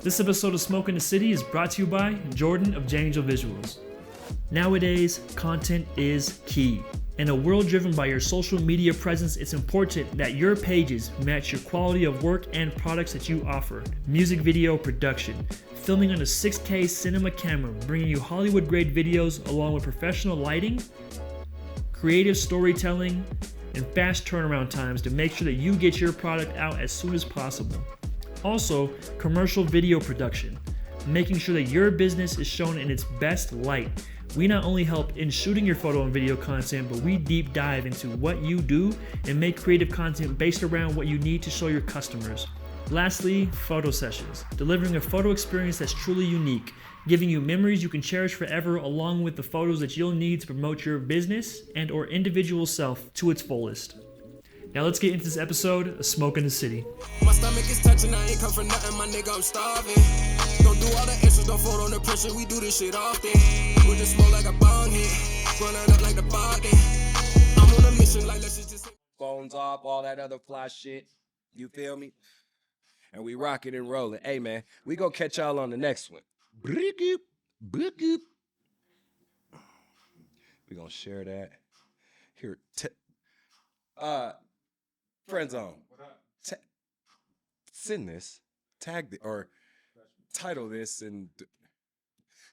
This episode of Smoke in the City is brought to you by Jordan of J-Angel Visuals. Nowadays, content is key. In a world driven by your social media presence, it's important that your pages match your quality of work and products that you offer. Music video production, filming on a 6K cinema camera, bringing you Hollywood-grade videos along with professional lighting, creative storytelling, and fast turnaround times to make sure that you get your product out as soon as possible. Also, commercial video production, making sure that your business is shown in its best light. We not only help in shooting your photo and video content, but we deep dive into what you do and make creative content based around what you need to show your customers. Lastly, photo sessions, delivering a photo experience that's truly unique, giving you memories you can cherish forever along with the photos that you'll need to promote your business and or individual self to its fullest. Now let's get into this episode of Smoke in the City. My stomach is touching, I ain't come for nothing, my nigga, I'm starving. Don't do all the extras, don't fold on the pressure, we do this shit often. With the smoke like a bong hit, running up like the bargain. I'm on a mission like let's just Phones off, all that other fly shit. You feel me? And we rocking and rolling. Hey man, we gonna catch y'all on the next one. We gonna share that. Here, friend zone. Send this, tag the, or title this, and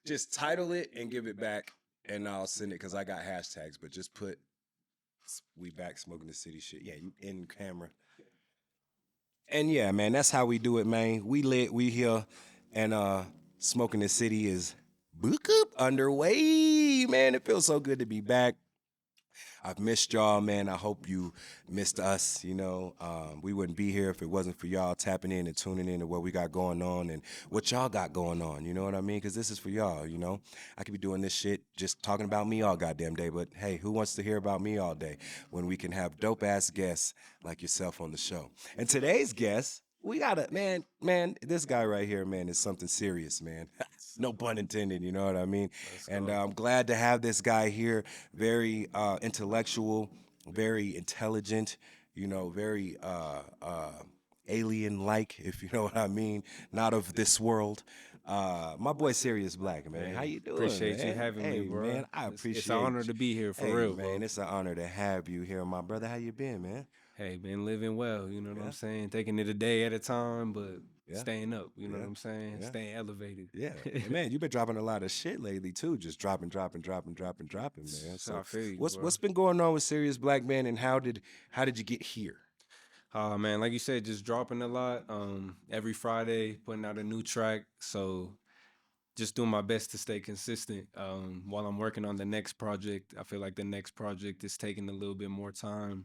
just title it and give it back, and I'll send it because I got hashtags. But just put "We back smoking the city" shit. Yeah, you in camera. And yeah, man, that's how we do it, man. We lit, we here, and smoking the city is underway, man. It feels so good to be back. I've missed y'all, man. I hope you missed us. You know, we wouldn't be here if it wasn't for y'all tapping in and tuning in to what we got going on and what y'all got going on. You know what I mean? Because this is for y'all, you know. I could be doing this shit just talking about me all goddamn day, but hey, who wants to hear about me all day when we can have dope-ass guests like yourself on the show? And today's guest, we got a, man, this guy right here, man, is something serious, man. No pun intended, you know what I mean? And I'm glad to have this guy here, very intellectual, very intelligent, you know, very alien-like, if you know what I mean, not of this world. My boy Sirius Black, man. How you doing? Appreciate man? you having me, bro. Man, I appreciate It's an honor to be here, for real, man. bro. It's an honor to have you here, my brother. How you been, man? Hey, been living well, you know what I'm saying? Taking it a day at a time, but staying up, you know what I'm saying? Staying elevated. Yeah. And man, you've been dropping a lot of shit lately too. Just dropping, man. So I feel you, what's been going on with Sirius Black, man, and how did you get here? Man, like you said, just dropping a lot. Every Friday, putting out a new track. So just doing my best to stay consistent. While I'm working on the next project, I feel like the next project is taking a little bit more time.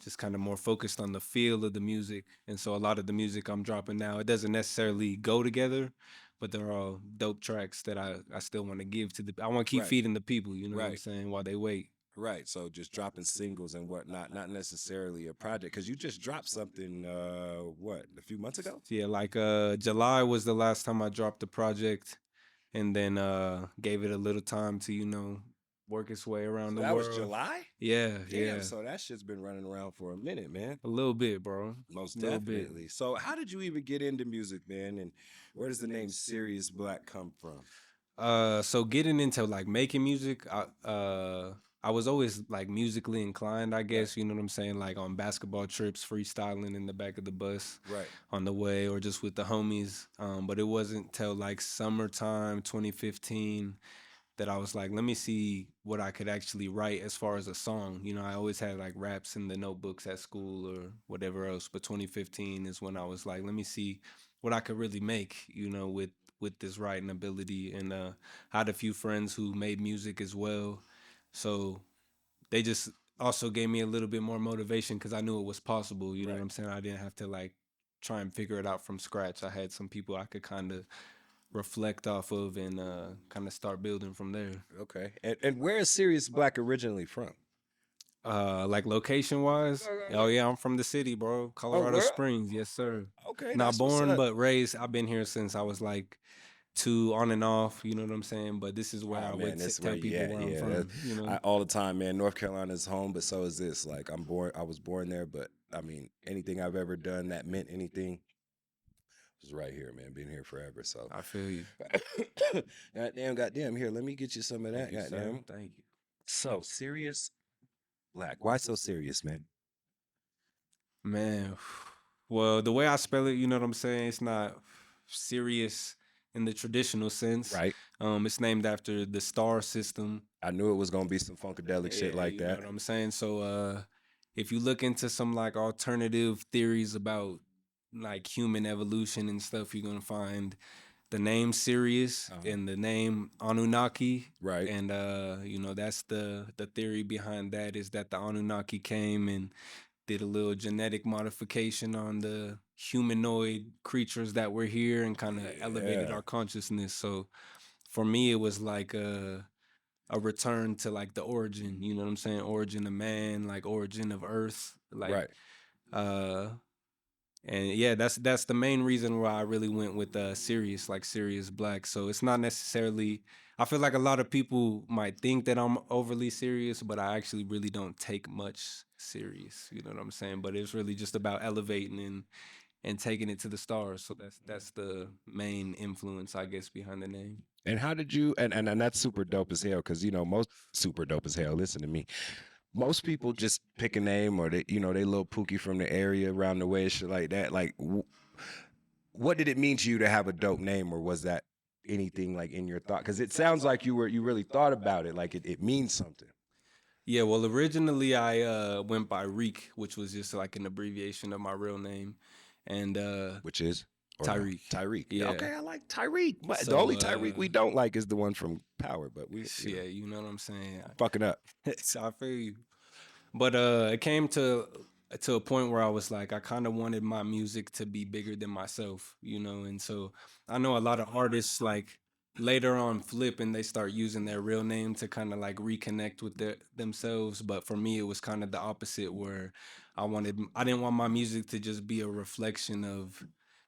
Just kind of more focused on the feel of the music. And so a lot of the music I'm dropping now, it doesn't necessarily go together, but they're all dope tracks that I still want to give to I want to keep feeding the people, you know what I'm saying, while they wait. Right, so just dropping singles and whatnot, not necessarily a project, because you just dropped something, a few months ago? Yeah, like July was the last time I dropped the project, and then gave it a little time to, you know, work its way around the world. That was July? Yeah, Damn, yeah. so that shit's been running around for a minute, man. A little bit, bro. Most A little definitely. bit. So how did you even get into music, man? And where does the name Sirius Black come from? So getting into like making music, I was always like musically inclined, I guess, you know what I'm saying? Like on basketball trips, freestyling in the back of the bus on the way, or just with the homies. But it wasn't till like summertime 2015 that I was like, let me see what I could actually write as far as a song. You know, I always had like raps in the notebooks at school or whatever else, but 2015 is when I was like, let me see what I could really make, you know, with this writing ability. And I had a few friends who made music as well. So they just also gave me a little bit more motivation because I knew it was possible, you know what I'm saying? I didn't have to like try and figure it out from scratch. I had some people I could kind of reflect off of and kind of start building from there. Okay. And where is Sirius Black originally from? Like location wise, oh yeah, I'm from the city, bro. Colorado Springs, yes sir. Okay. Not born but raised. I've been here since I was like 2, on and off. You know what I'm saying? But this is where I would tell people where I'm from. You know, all the time, man. North Carolina is home, but so is this. Like I was born there, but I mean, anything I've ever done that meant anything It's right here, man. Been here forever. So, I feel you. goddamn. Here, let me get you some of that. Thank you, sir. Goddamn. Thank you. So serious, black. Why so serious, man? Man, well, the way I spell it, you know what I'm saying? It's not serious in the traditional sense. Right. It's named after the star system. I knew it was gonna be some funkadelic shit Yeah, like you know that. what I'm saying? So if you look into some like alternative theories about like human evolution and stuff, you're gonna find the name Sirius and the name Anunnaki. Right. And you know, that's the theory behind that, is that the Anunnaki came and did a little genetic modification on the humanoid creatures that were here and kind of elevated Yeah. our consciousness. So for me, it was like a return to like the origin, you know what I'm saying? Origin of man, like origin of earth. Like Right. uh and yeah, that's the main reason why I really went with Sirius, like Sirius Black. So it's not necessarily, I feel like a lot of people might think that I'm overly serious, but I actually really don't take much serious. You know what I'm saying? But it's really just about elevating and taking it to the stars. So that's the main influence, I guess, behind the name. And how did you and that's super dope as hell, because most super dope as hell. Listen to me. Most people just pick a name, or they little pookie from the area around the way, shit like that. Like, what did it mean to you to have a dope name, or was that anything like in your thought? Because it sounds like you really thought about it, like it means something. Yeah, well, originally I went by Reek, which was just like an abbreviation of my real name, and Which is or no? Tyreek. Tyreek. Yeah. Okay, I like Tyreek. But the So, only Tyreek we don't like is the one from Power. But we Yeah, you know what I'm saying. fucking up. So I feel you. But it came to a point where I was like, I kind of wanted my music to be bigger than myself, you know. And so I know a lot of artists like later on flip and they start using their real name to kind of like reconnect with themselves. But for me, it was kind of the opposite, where I didn't want my music to just be a reflection of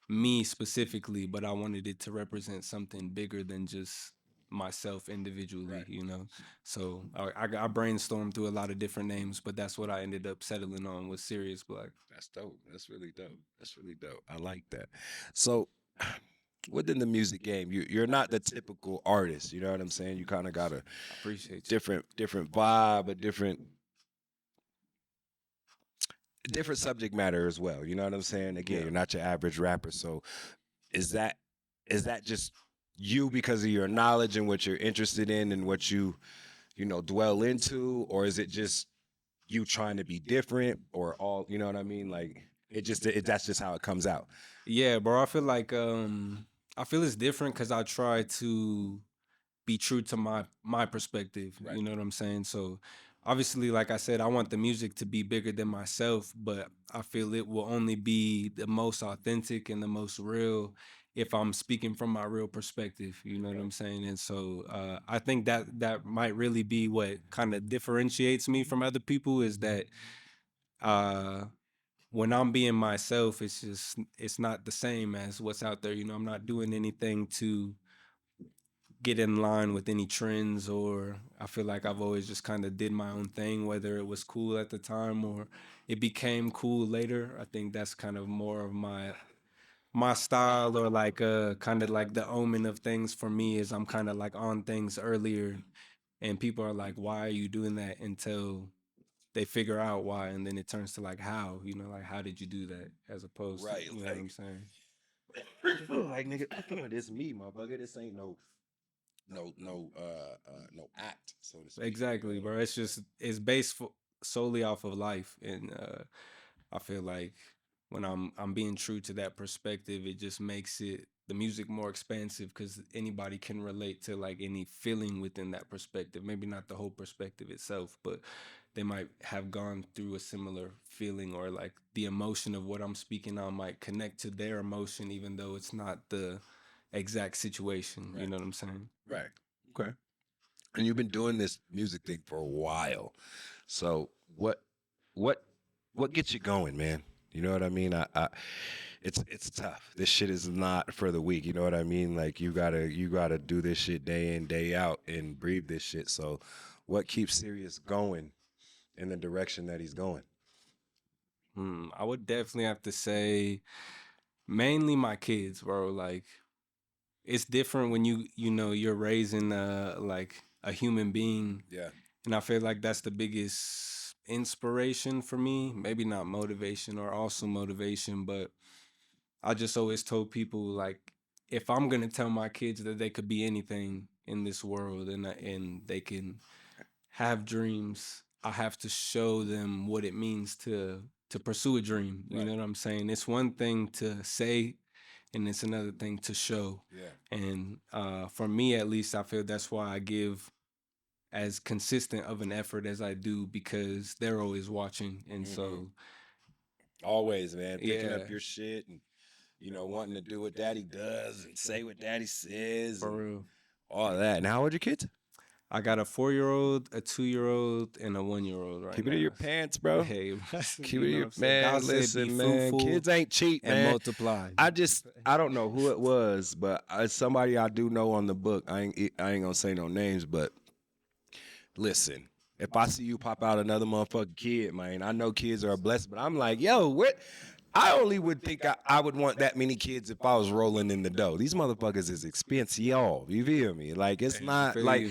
me specifically, but I wanted it to represent something bigger than just myself individually, you know. So I brainstormed through a lot of different names, but that's what I ended up settling on, was Sirius Black. That's dope. That's really dope. That's really dope. I like that. So, within the music game, you're not the typical artist. You know what I'm saying? You kind of got a Appreciate you. different vibe, a different subject matter as well. You know what I'm saying? Again, Yeah. you're not your average rapper. So, is that just you because of your knowledge and what you're interested in and what you dwell into, or is it just you trying to be different, or all, you know what I mean? Like that's just how it comes out. Yeah, bro. I feel like I feel it's different because I try to be true to my perspective. Right. You know what I'm saying? So obviously, like I said, I want the music to be bigger than myself, but I feel it will only be the most authentic and the most real if I'm speaking from my real perspective. You know what I'm saying? And so I think that might really be what kind of differentiates me from other people, is that uh when I'm being myself, it's not the same as what's out there. You know, I'm not doing anything to get in line with any trends, or I feel like I've always just kind of did my own thing, whether it was cool at the time or it became cool later. I think that's kind of more of my style, or like kind of like the omen of things for me, is I'm kind of like on things earlier, and people are like, why are you doing that, until they figure out why, and then it turns to like, how, you know, like, how did you do that, as opposed Right, to, you know what I'm saying? like, nigga, this me, motherfucker. This ain't no act, so to speak. Exactly, bro. It's based solely off of life, and I feel like when I'm being true to that perspective, it just makes the music more expansive, because anybody can relate to like any feeling within that perspective. Maybe not the whole perspective itself, but they might have gone through a similar feeling, or like the emotion of what I'm speaking on might connect to their emotion, even though it's not the exact situation. You know what I'm saying? Right. Okay. And you've been doing this music thing for a while. So what gets you going, man? You know what I mean? It's tough. This shit is not for the weak. You know what I mean? Like you gotta do this shit day in, day out, and breathe this shit. So what keeps Sirius going in the direction that he's going? I would definitely have to say Mainly my kids, bro. Like it's different when you're raising like a human being, Yeah. and I feel like that's the biggest inspiration for me. Maybe not motivation, or also motivation, but I just always told people, like, if I'm gonna tell my kids that they could be anything in this world, and they can have dreams, I have to show them what it means to pursue a dream. You Right. know what I'm saying? It's one thing to say, and it's another thing to show. Yeah. And for me, at least, I feel that's why I give as consistent of an effort as I do, because they're always watching, and so Always, man. Picking yeah, up your shit and wanting to do what daddy does and say what daddy says for and real. all that. And how old are your kids? I got a 4-year-old, a 2-year-old, and a 1-year-old right Keep now. it in your pants, bro. Hey, Keep you it in know your what I'm saying? man. God said, "Be Listen, man. fruitful Kids ain't cheap, and man. multiply." I don't know who it was, but somebody I do know on the book. I ain't gonna say no names, but listen. If I see you pop out another motherfucking kid, man, I know kids are a blessing, but I'm like, yo, what? I only would think I would want that many kids if I was rolling in the dough. These motherfuckers is expensive, y'all. You feel me? Like, it's Hey, I not feel like, you.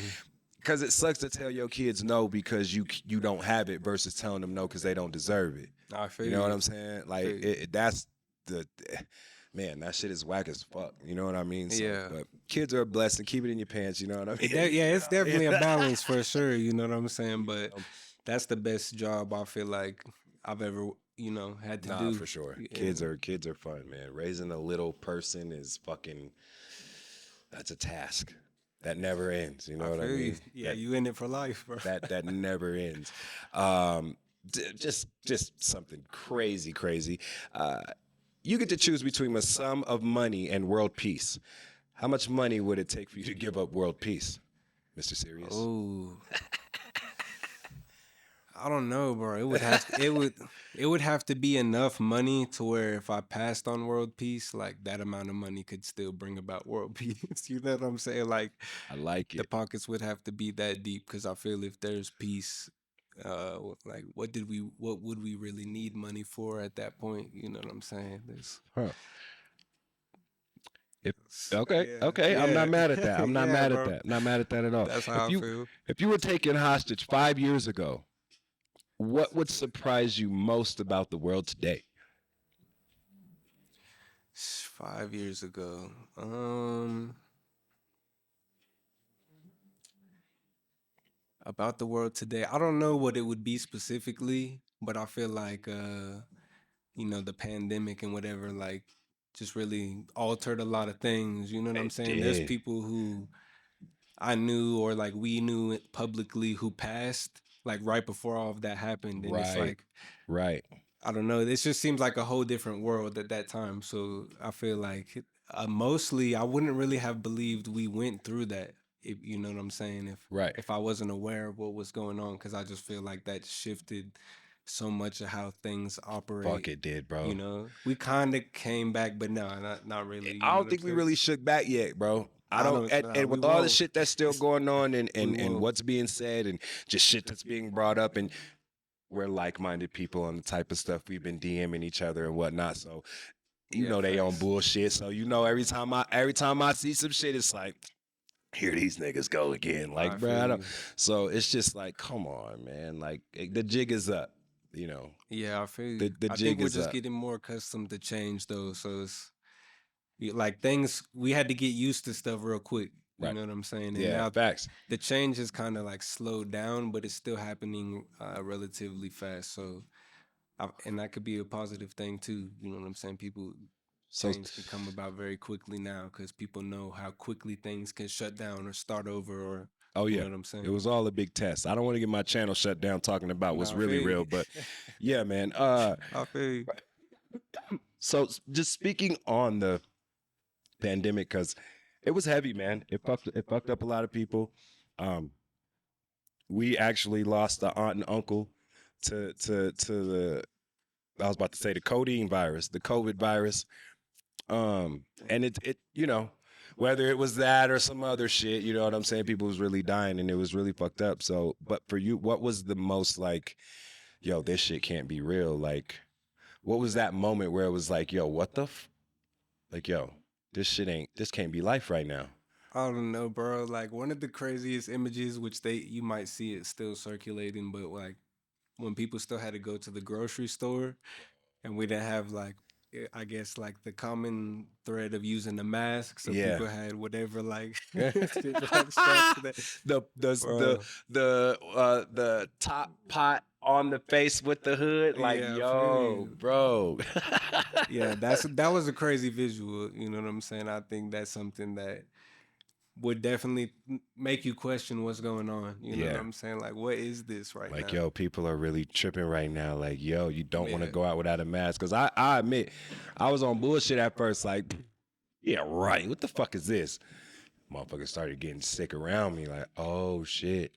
because it sucks to tell your kids no because you don't have it versus telling them no because they don't deserve it. I feel You know what I'm saying? Like, Feel you. that's the man. That shit is whack as fuck. You know what I mean? So, Yeah. But kids are a blessing. Keep it in your pants. You know what I mean? Yeah, it's definitely a balance for sure. You know what I'm saying? But that's the best job I feel like I've ever, had to Nah, do. for sure. And Kids are fun, man. Raising a little person is fucking. That's a task that never ends. You know I what I feel you. mean? Yeah, That- you in it for life, bro. that never ends. Just something crazy. You get to choose between a sum of money and world peace. How much money would it take for you to give up world peace, Mr. Serious? Oh, I don't know, bro. It would have to be enough money to where if I passed on world peace, like that amount of money could still bring about world peace. You know what I'm saying? Like I like the it. pockets would have to be that deep, because I feel if there's peace, like what would we really need money for at that point? You know what I'm saying? Huh. Okay. I'm not Yeah. mad at that. I'm not Yeah, mad at bro. that. Not mad at that at all. That's how I feel. If you were taken hostage 5 years ago, what would surprise you most about the world today? 5 years ago. About the world today. I don't know what it would be specifically, but I feel like the pandemic and whatever, like, just really altered a lot of things. You know what I'm It saying? There's did. people who I knew, or like we knew it publicly, who passed like right before all of that happened. And it's Right. like, Right. I don't know. It just seems like a whole different world at that time. So I feel like mostly I wouldn't really have believed we went through that. If you know what I'm saying, Right. if I wasn't aware of what was going on, because I just feel like that shifted so much of how things operate. Fuck it did, bro. You know, we kind of came back, but no, not really. I don't think we really shook back yet, bro. I don't, and we with all the won't. shit that's still going on and won't. what's being said and just shit that's being brought up, and we're like-minded people on the type of stuff we've been DMing each other and whatnot. So they on bullshit. So every time I see some shit, it's like, here these niggas go again. Like, bro, I don't. So it's just like, come on, man. Like, the jig is up. Yeah, I feel you. The I jig think we're is just up. getting more accustomed to change, though. So it's like things we had to get used to stuff real quick. You Right. know what I'm saying? And Yeah, now facts. the change is kind of like slowed down, but it's still happening relatively fast. So, and that could be a positive thing too. You know what I'm saying? Change can come about very quickly now, because people know how quickly things can shut down or start over, or Oh you yeah, know what I'm saying? it was all a big test. I don't want to get my channel shut down talking about what's Nah, I really feel you. real, but yeah, man. I feel you. So just speaking on the pandemic, because it was heavy, man. It fucked up a lot of people. We actually lost the aunt and uncle to the, I was about to say, the codeine virus, the COVID virus. And it whether it was that or some other shit, you know what I'm saying? People was really dying and it was really fucked up. So, but for you, what was the most like, yo, this shit can't be real? Like, what was that moment where it was like, yo, what the Like, yo, this can't be life right now. I don't know, bro. Like one of the craziest images, which you might see it still circulating, but like when people still had to go to the grocery store and we didn't have like I guess like the common thread of using a mask, so Yeah. people had whatever like shit, like strapped to that. the the Bro. the top pot on the face with the hood, like, Yeah, I feel yo, you. bro. Yeah, that was a crazy visual. You know what I'm saying? I think that's something that would definitely make you question what's going on. You know what Yeah. I'm saying? Like, what is this right Like, now? yo, people are really tripping right now. Like, yo, you don't want to Yeah. go out without a mask. Cause I admit, I was on bullshit at first. Like, yeah, right. What the fuck is this? Motherfuckers started getting sick around me. Like, oh shit.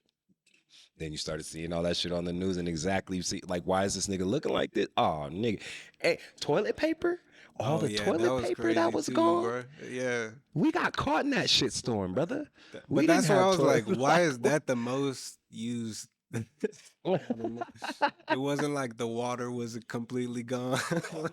Then you started seeing all that shit on the news, and exactly you see, like, why is this nigga looking like this? Oh, nigga. Hey, toilet paper? All Oh the yeah, that toilet was paper that crazy was too, gone? bro. Yeah. We got caught in that shit storm, brother. We But didn't that's why I have was toilet. like, why is that the most used? It wasn't like the water was completely gone,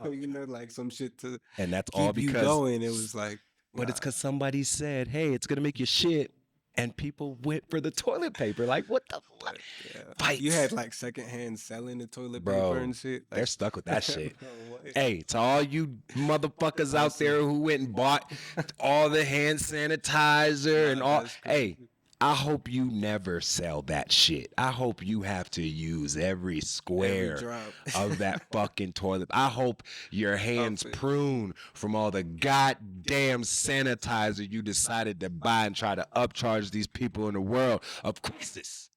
you know, like some shit to And that's all keep you because, going. It was like, but it's nah, because somebody said, hey, it's gonna make you shit. And people went for the toilet paper. Like, what the fuck? yeah. You Fights. had like secondhand selling the toilet paper Bro, and shit. they're Like, stuck with that shit. bro, what? Hey, to all you motherfuckers out Listen. there who went and bought all the hand sanitizer and Nah, all, that's hey, crazy. I hope you never sell that shit. I hope you have to use every Every square drop. of that fucking toilet. I hope your hands Outfit. prune from all the goddamn sanitizer you decided to buy and try to upcharge these people in the world of crisis.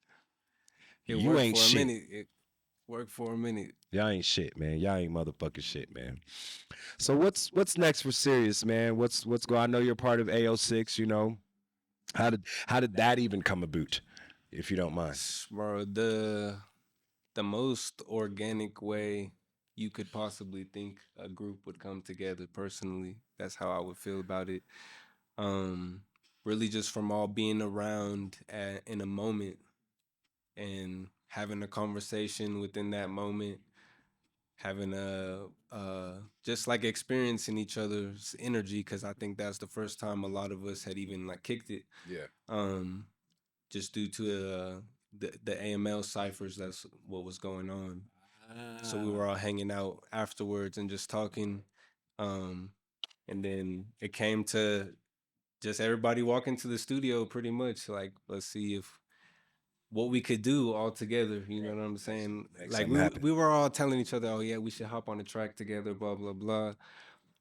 It You worked ain't for a shit. minute. It worked for a minute. Y'all ain't shit, man. Y'all ain't motherfucking shit, man. So what's next for Sirius, man? What's going? I know you're part of AO6. You know, how did that even come about, if you don't mind? Bro, the most organic way you could possibly think a group would come together personally. That's how I would feel about it. Um really just from all being around in a moment and having a conversation within that moment, having a just like experiencing each other's energy, because I think that's the first time a lot of us had even like kicked it. Yeah. Um just due to the AML ciphers, that's what was going on. So we were all hanging out afterwards and just talking. Um, and then it came to just everybody walking to the studio pretty much like, let's see if what we could do all together. You know what I'm saying? Make Like something happen. we were all telling each other, oh yeah, we should hop on the track together, blah blah blah,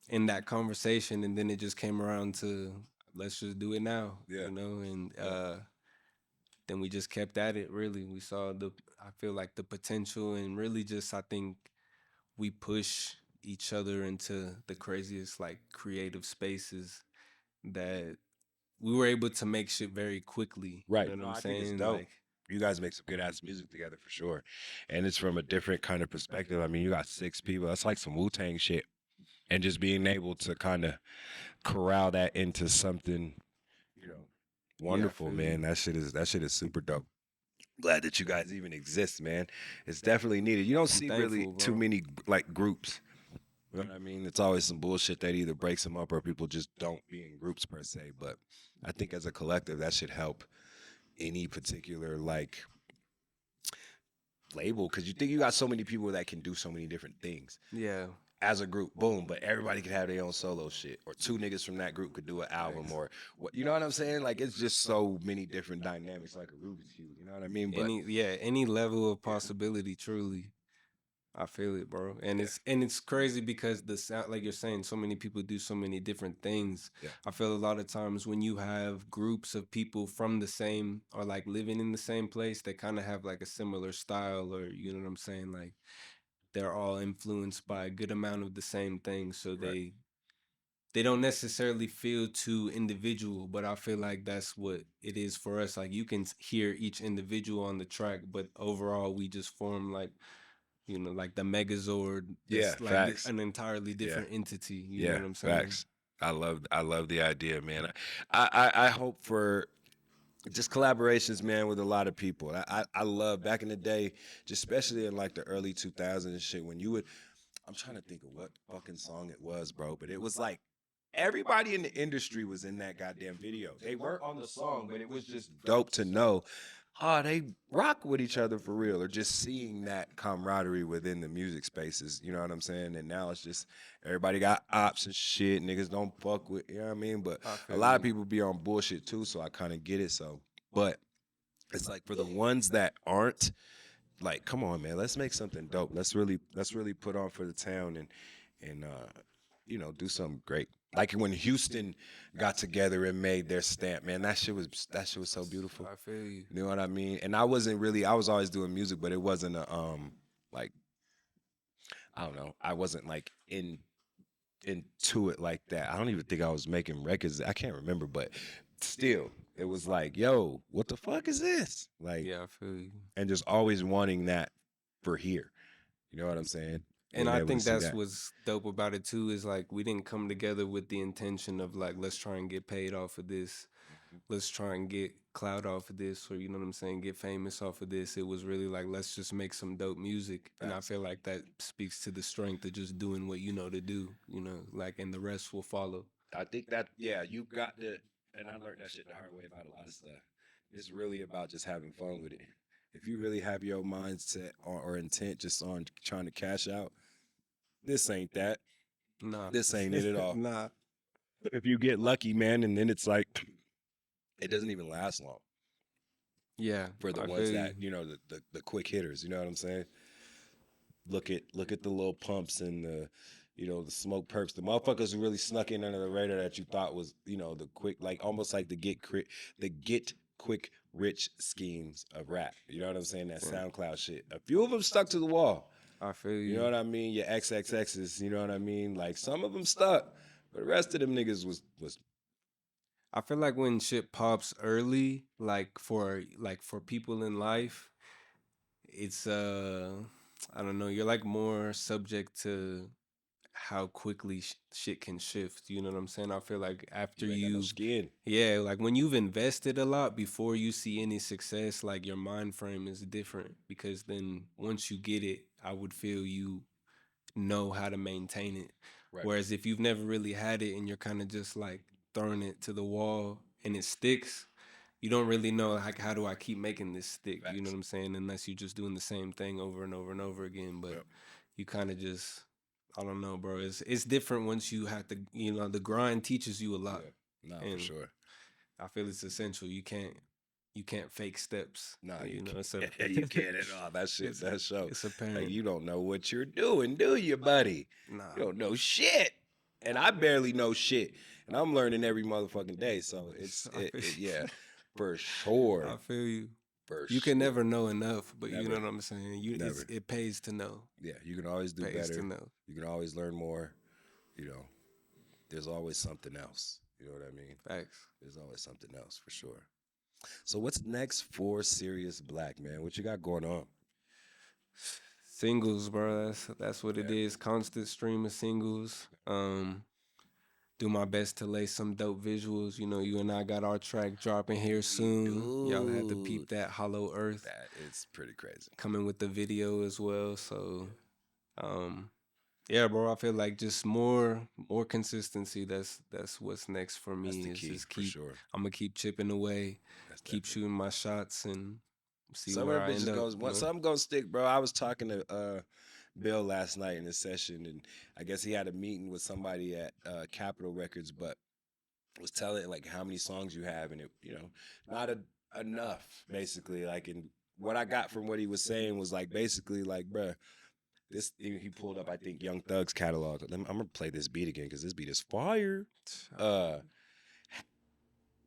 in that conversation, and then it just came around to let's just do it now. Yeah. You know, and then we just kept at it. Really, we saw I feel like the potential, and really just I think we push each other into the craziest like creative spaces that we were able to make shit very quickly. Right. You know No, what I'm I think it's saying? dope. Like, You guys make some good ass music together for sure, and it's from a different kind of perspective. I mean, you got 6 people. That's like some Wu-Tang shit, and just being able to kind of corral that into something, you know, wonderful, feel you. man. That shit is super dope. Glad that you guys even exist, man. It's definitely needed. You don't see really thankful, too bro. many like groups. You know what I mean? It's always some bullshit that either breaks them up or people just don't be in groups per se. But I think as a collective, that should help any particular like label, because you think you got so many people that can do so many different things Yeah. as a group, boom, but everybody could have their own solo shit, or 2 niggas from that group could do an album, or what, you know what I'm saying? Like, it's just so many different dynamics, like a Rubik's Cube, you know what I mean? But Any level of possibility, truly. I feel it, bro. And it's crazy because the sound, like you're saying, so many people do so many different things. Yeah. I feel a lot of times when you have groups of people from the same or like living in the same place, they kind of have like a similar style, or you know what I'm saying? Like they're all influenced by a good amount of the same things, so Right. they don't necessarily feel too individual, but I feel like that's what it is for us. Like you can hear each individual on the track, but overall we just form like, you know, like the Megazord. yeah, That's like facts. an entirely Yeah. different entity. You know Yeah, what I'm saying? facts. I love the idea, man. I hope for just collaborations, man, with a lot of people. I love back in the day, just especially in like the early 2000s and shit, when you would, I'm trying to think of what fucking song it was, bro, but it was like everybody in the industry was in that goddamn video. They weren't on the song, but it was just dope to know, they rock with each other for real, or just seeing that camaraderie within the music spaces. You know what I'm saying? And now it's just everybody got ops and shit. Niggas don't fuck with, you know what I mean? But a lot of people be on bullshit too, so I kind of get it. So, but it's like for the ones that aren't, like, come on, man, let's make something dope. Let's really put on for the town and you know, do something great. Like when Houston got together and made their stamp, man, that shit was so beautiful. I feel you. You know what I mean? And I was always doing music, but it wasn't a like, I don't know, I wasn't like into it like that. I don't even think I was making records. I can't remember, but still, it was like, yo, what the fuck is this? Like, Yeah, I feel you. and just always wanting that for here. You know what I'm saying? And Being I able to think see that's that. what's dope about it too, is like we didn't come together with the intention of like, let's try and get paid off of this. Let's try and get clout off of this, or you know what I'm saying, get famous off of this. It was really like, let's just make some dope music. And I feel like that speaks to the strength of just doing what you know to do, you know, like, and the rest will follow. I think that, yeah, you got to, and I learned that shit the hard way about a lot of stuff. It's really about just having fun with it. If you really have your mindset or intent just on trying to cash out, this ain't that. Nah. This ain't it at all. Nah. If you get lucky, man, and then it's like, it doesn't even last long Yeah. for the I ones feel that, you know, the quick hitters, you know what I'm saying? Look at the little pumps and the, you know, the smoke perps, the motherfuckers who really snuck in under the radar that you thought was, you know, the quick, like almost like the get quick rich schemes of rap. You know what I'm saying? That SoundCloud shit. A few of them stuck to the wall. I feel you. You know what I mean? Your XXXs, you know what I mean? Like some of them stuck, but the rest of them niggas was I feel like when shit pops early, like for people in life, it's I don't know, you're like more subject to how quickly shit can shift. You know what I'm saying? I feel like after you ain't got no you, skin. yeah, like when you've invested a lot before you see any success, like your mind frame is different, because then once you get it, I would feel you know how to maintain it. Right. Whereas if you've never really had it and you're kind of just like throwing it to the wall and it sticks, you don't really know, like, how do I keep making this stick? You know what I'm saying? Unless you're just doing the same thing over and over and over again. But you kind of just, I don't know, bro. It's different once you have to, you know, the grind teaches you a lot. Yeah. Nah, And for sure. I feel it's essential. You can't fake steps. Nah, you know, it's you can't at all. That shit, that show. It's apparent. Like, you don't know what you're doing, do you, buddy? Nah. You don't know shit. And I barely know shit. And I'm learning every motherfucking day. So yeah, for sure. I feel you. For You can never know enough, but you Never. know what I'm saying. It pays to know. Yeah, you can always do Pays better. to know. You can always learn more. You know, there's always something else. You know what I mean? Facts. There's always something else for sure. So what's next for Serious Black, man? What you got going on? Singles, bro. That's what it is. Constant stream of singles. Do my best to lay some dope visuals. You know, you and I got our track dropping here soon. Y'all have to peep that, Hollow Earth. That is pretty crazy. Coming with the video as well. So, yeah, bro. I feel like just more consistency. That's what's next for me. That's the is key, just for sure. I'm gonna keep chipping away, keep shooting my shots, and see where I end up. Some gonna stick, bro. I was talking to Bill last night in a session, and I guess he had a meeting with somebody at Capitol Records, but was telling like how many songs you have, and it, you know, not enough, basically. Like, and what I got from what he was saying was like basically like, bruh, this, he pulled up, I think, Young Thug's catalog. I'm gonna play this beat again because this beat is fire.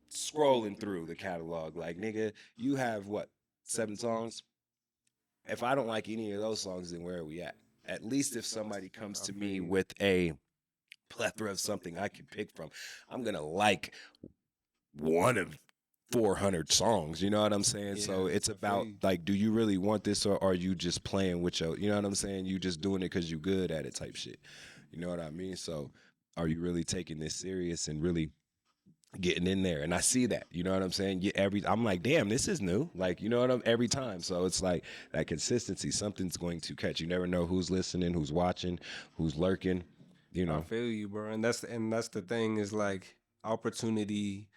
Scrolling through the catalog, like, nigga, you have what, 7 songs? If I don't like any of those songs, then where are we at? At least if somebody comes to me with a plethora of something I can pick from, I'm gonna like one of 400 songs. You know what I'm saying? Yeah, so it's about like, do you really want this, or are you just playing with your, you know what I'm saying? You just doing it because you good at it type shit. You know what I mean? So are you really taking this serious and really getting in there? And I see that, you know what I'm saying? I'm like, damn, this is new. Like, you know what every time. So it's like that consistency, something's going to catch. You never know who's listening, who's watching, who's lurking. I feel you, bro. And that's the thing is like opportunity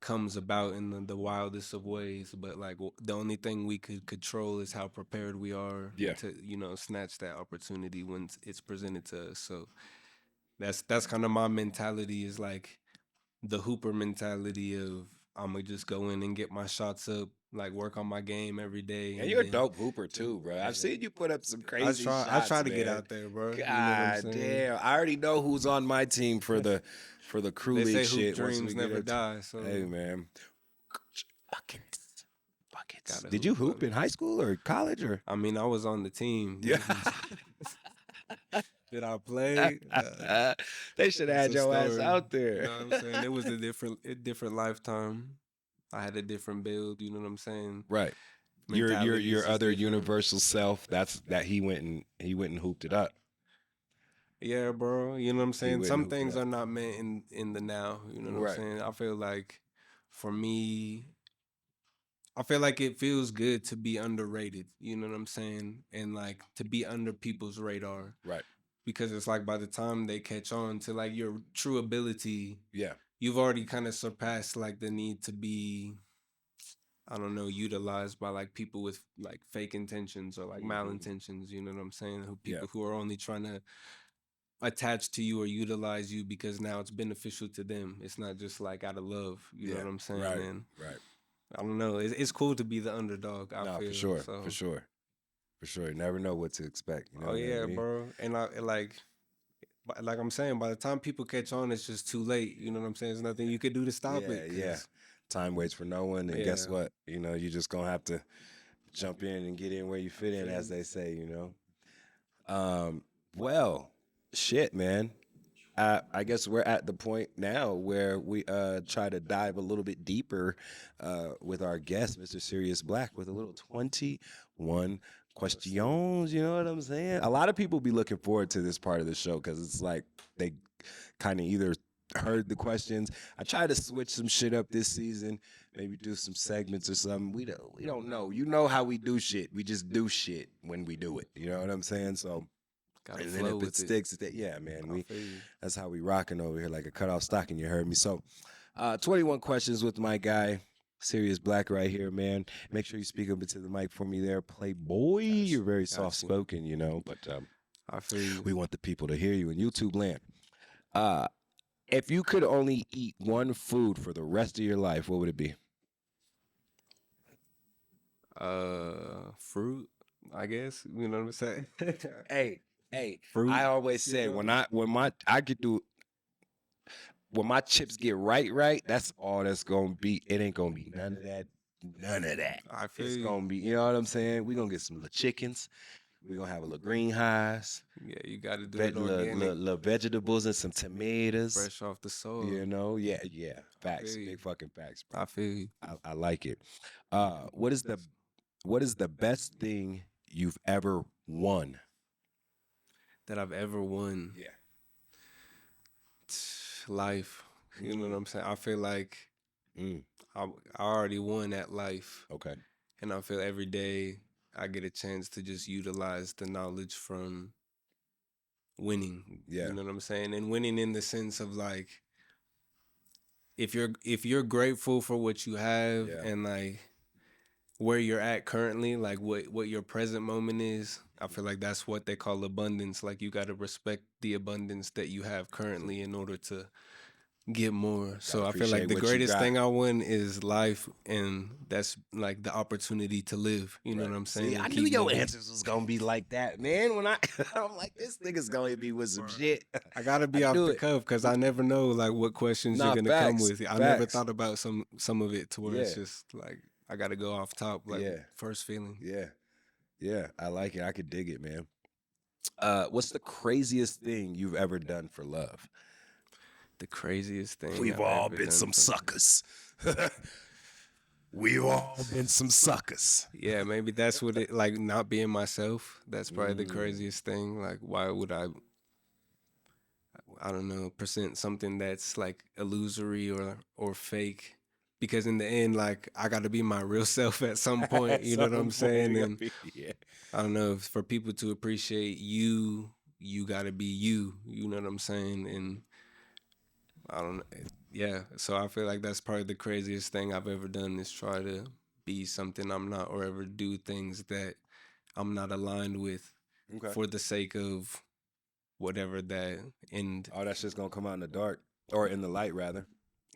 comes about in the wildest of ways, but like the only thing we could control is how prepared we are to snatch that opportunity when it's presented to us. So that's kind of my mentality, is like the Hooper mentality of I'm gonna just go in and get my shots up, like work on my game every day. And you're a dope hooper too, bro. I've seen you put up some crazy shots. I try to man. get out there, bro. God you know what I'm saying? damn! I already know who's on my team for the crew They league say shit. hoop dreams never die. So hey man, buckets. Gotta Did you hoop in high school or college or? I mean, I was on the team. Yeah. Did I play? They should have had it's a your ass story. out there. You know what I'm saying? It was a different lifetime. I had a different build. You know what I'm saying? Right. Mentality Your is just other different. universal self. That he went and hooped it up. Yeah, bro. You know what I'm saying? wouldn't Some hoop it things up. are not meant in the now. You know what Right. I'm saying? I feel like for me, I feel like it feels good to be underrated. You know what I'm saying? And like to be under people's radar. Right. Because it's like by the time they catch on to like your true ability, Yeah. you've already kind of surpassed like the need to be, I don't know, utilized by like people with like fake intentions or like malintentions. You know what I'm saying? People who are only trying to attach to you or utilize you because now it's beneficial to them. It's not just like out of love. You know what I'm saying? Right. And Right. I don't know. It's cool to be the underdog. I feel for sure. so. For sure. For sure. You never know what to expect. You know Oh what yeah, I mean? bro. And like I'm saying, by the time people catch on, it's just too late. You know what I'm saying? There's nothing you could do to stop it. Yeah. Time waits for no one, and guess Yeah. what? You just gonna have to jump in and get in where you fit in, as they say. Well, shit, man. I guess we're at the point now where we try to dive a little bit deeper with our guest, Mr. Sirius Black, with a little 21 questions. You know what I'm saying? A lot of people be looking forward to this part of the show because it's like they kind of either heard the questions. I tried to switch some shit up this season, maybe do some segments or something. We don't know. You know how we do shit. We just do shit when we do it. You know what I'm saying? So. Gotta And then flow if it with sticks, yeah, man, I feel you. that's how we rocking over here, like a cutoff stocking. You heard me. So, 21 questions with my guy, Sirius Black, right here, man. Make sure you speak up into the mic for me there, Playboy. You're very soft spoken, but I feel you. we want the people to hear you in YouTube land. If you could only eat one food for the rest of your life, what would it be? Fruit, I guess. You know what I'm saying? Hey, Fruit. I always said when my chips get right, that's all that's gonna be. It ain't gonna be none of that. I feel It's you. gonna be, you know what I'm saying? We're gonna get some little chickens. We're gonna have a little green highs, Yeah, you got to do it organic, little vegetables and some tomatoes. fresh off the soil. Yeah. Facts, feel you. big fucking facts, bro. I feel you. I like it. What is the best thing you've ever won? That I've ever won. Yeah. Life. You know what I'm saying? I feel like Mm, I already won at life. okay. And I feel every day I get a chance to just utilize the knowledge from winning. Yeah. You know what I'm saying? And winning in the sense of like if you're grateful for what you have Yeah. and like where you're at currently, like what your present moment is, I feel like that's what they call abundance. Like you got to respect the abundance that you have currently in order to get more. So I feel appreciate like the what you greatest got. thing I won is life, and that's like the opportunity to live. You know what I'm saying? See, And I keep knew your moving. answers was gonna be like that, man. When I'm like, this nigga's gonna be with some shit. I gotta be I off knew the it. cuff because I never know like what questions Nah, you're gonna come facts, with. I never facts. thought about some of it to where it's Yeah. just like I gotta go off top, like Yeah. first feeling. Yeah, I like it. I could dig it, man. What's the craziest thing you've ever done for love? The craziest thing We've I've all ever been done some for- suckers. We've all been some suckers. Yeah, maybe that's what it like. Not being myself. That's probably the craziest thing. Like, why would I don't know, present something that's like illusory or fake? Because in the end, like I got to be my real self at some point. You know what I'm saying? And Yeah. I don't know, for people to appreciate you you gotta be you. You know what I'm saying? And I don't know. Yeah. So I feel like that's probably the craziest thing I've ever done is try to be something I'm not or ever do things that I'm not aligned with Okay. for the sake of whatever that end. All that shit's gonna come out in the dark or in the light rather.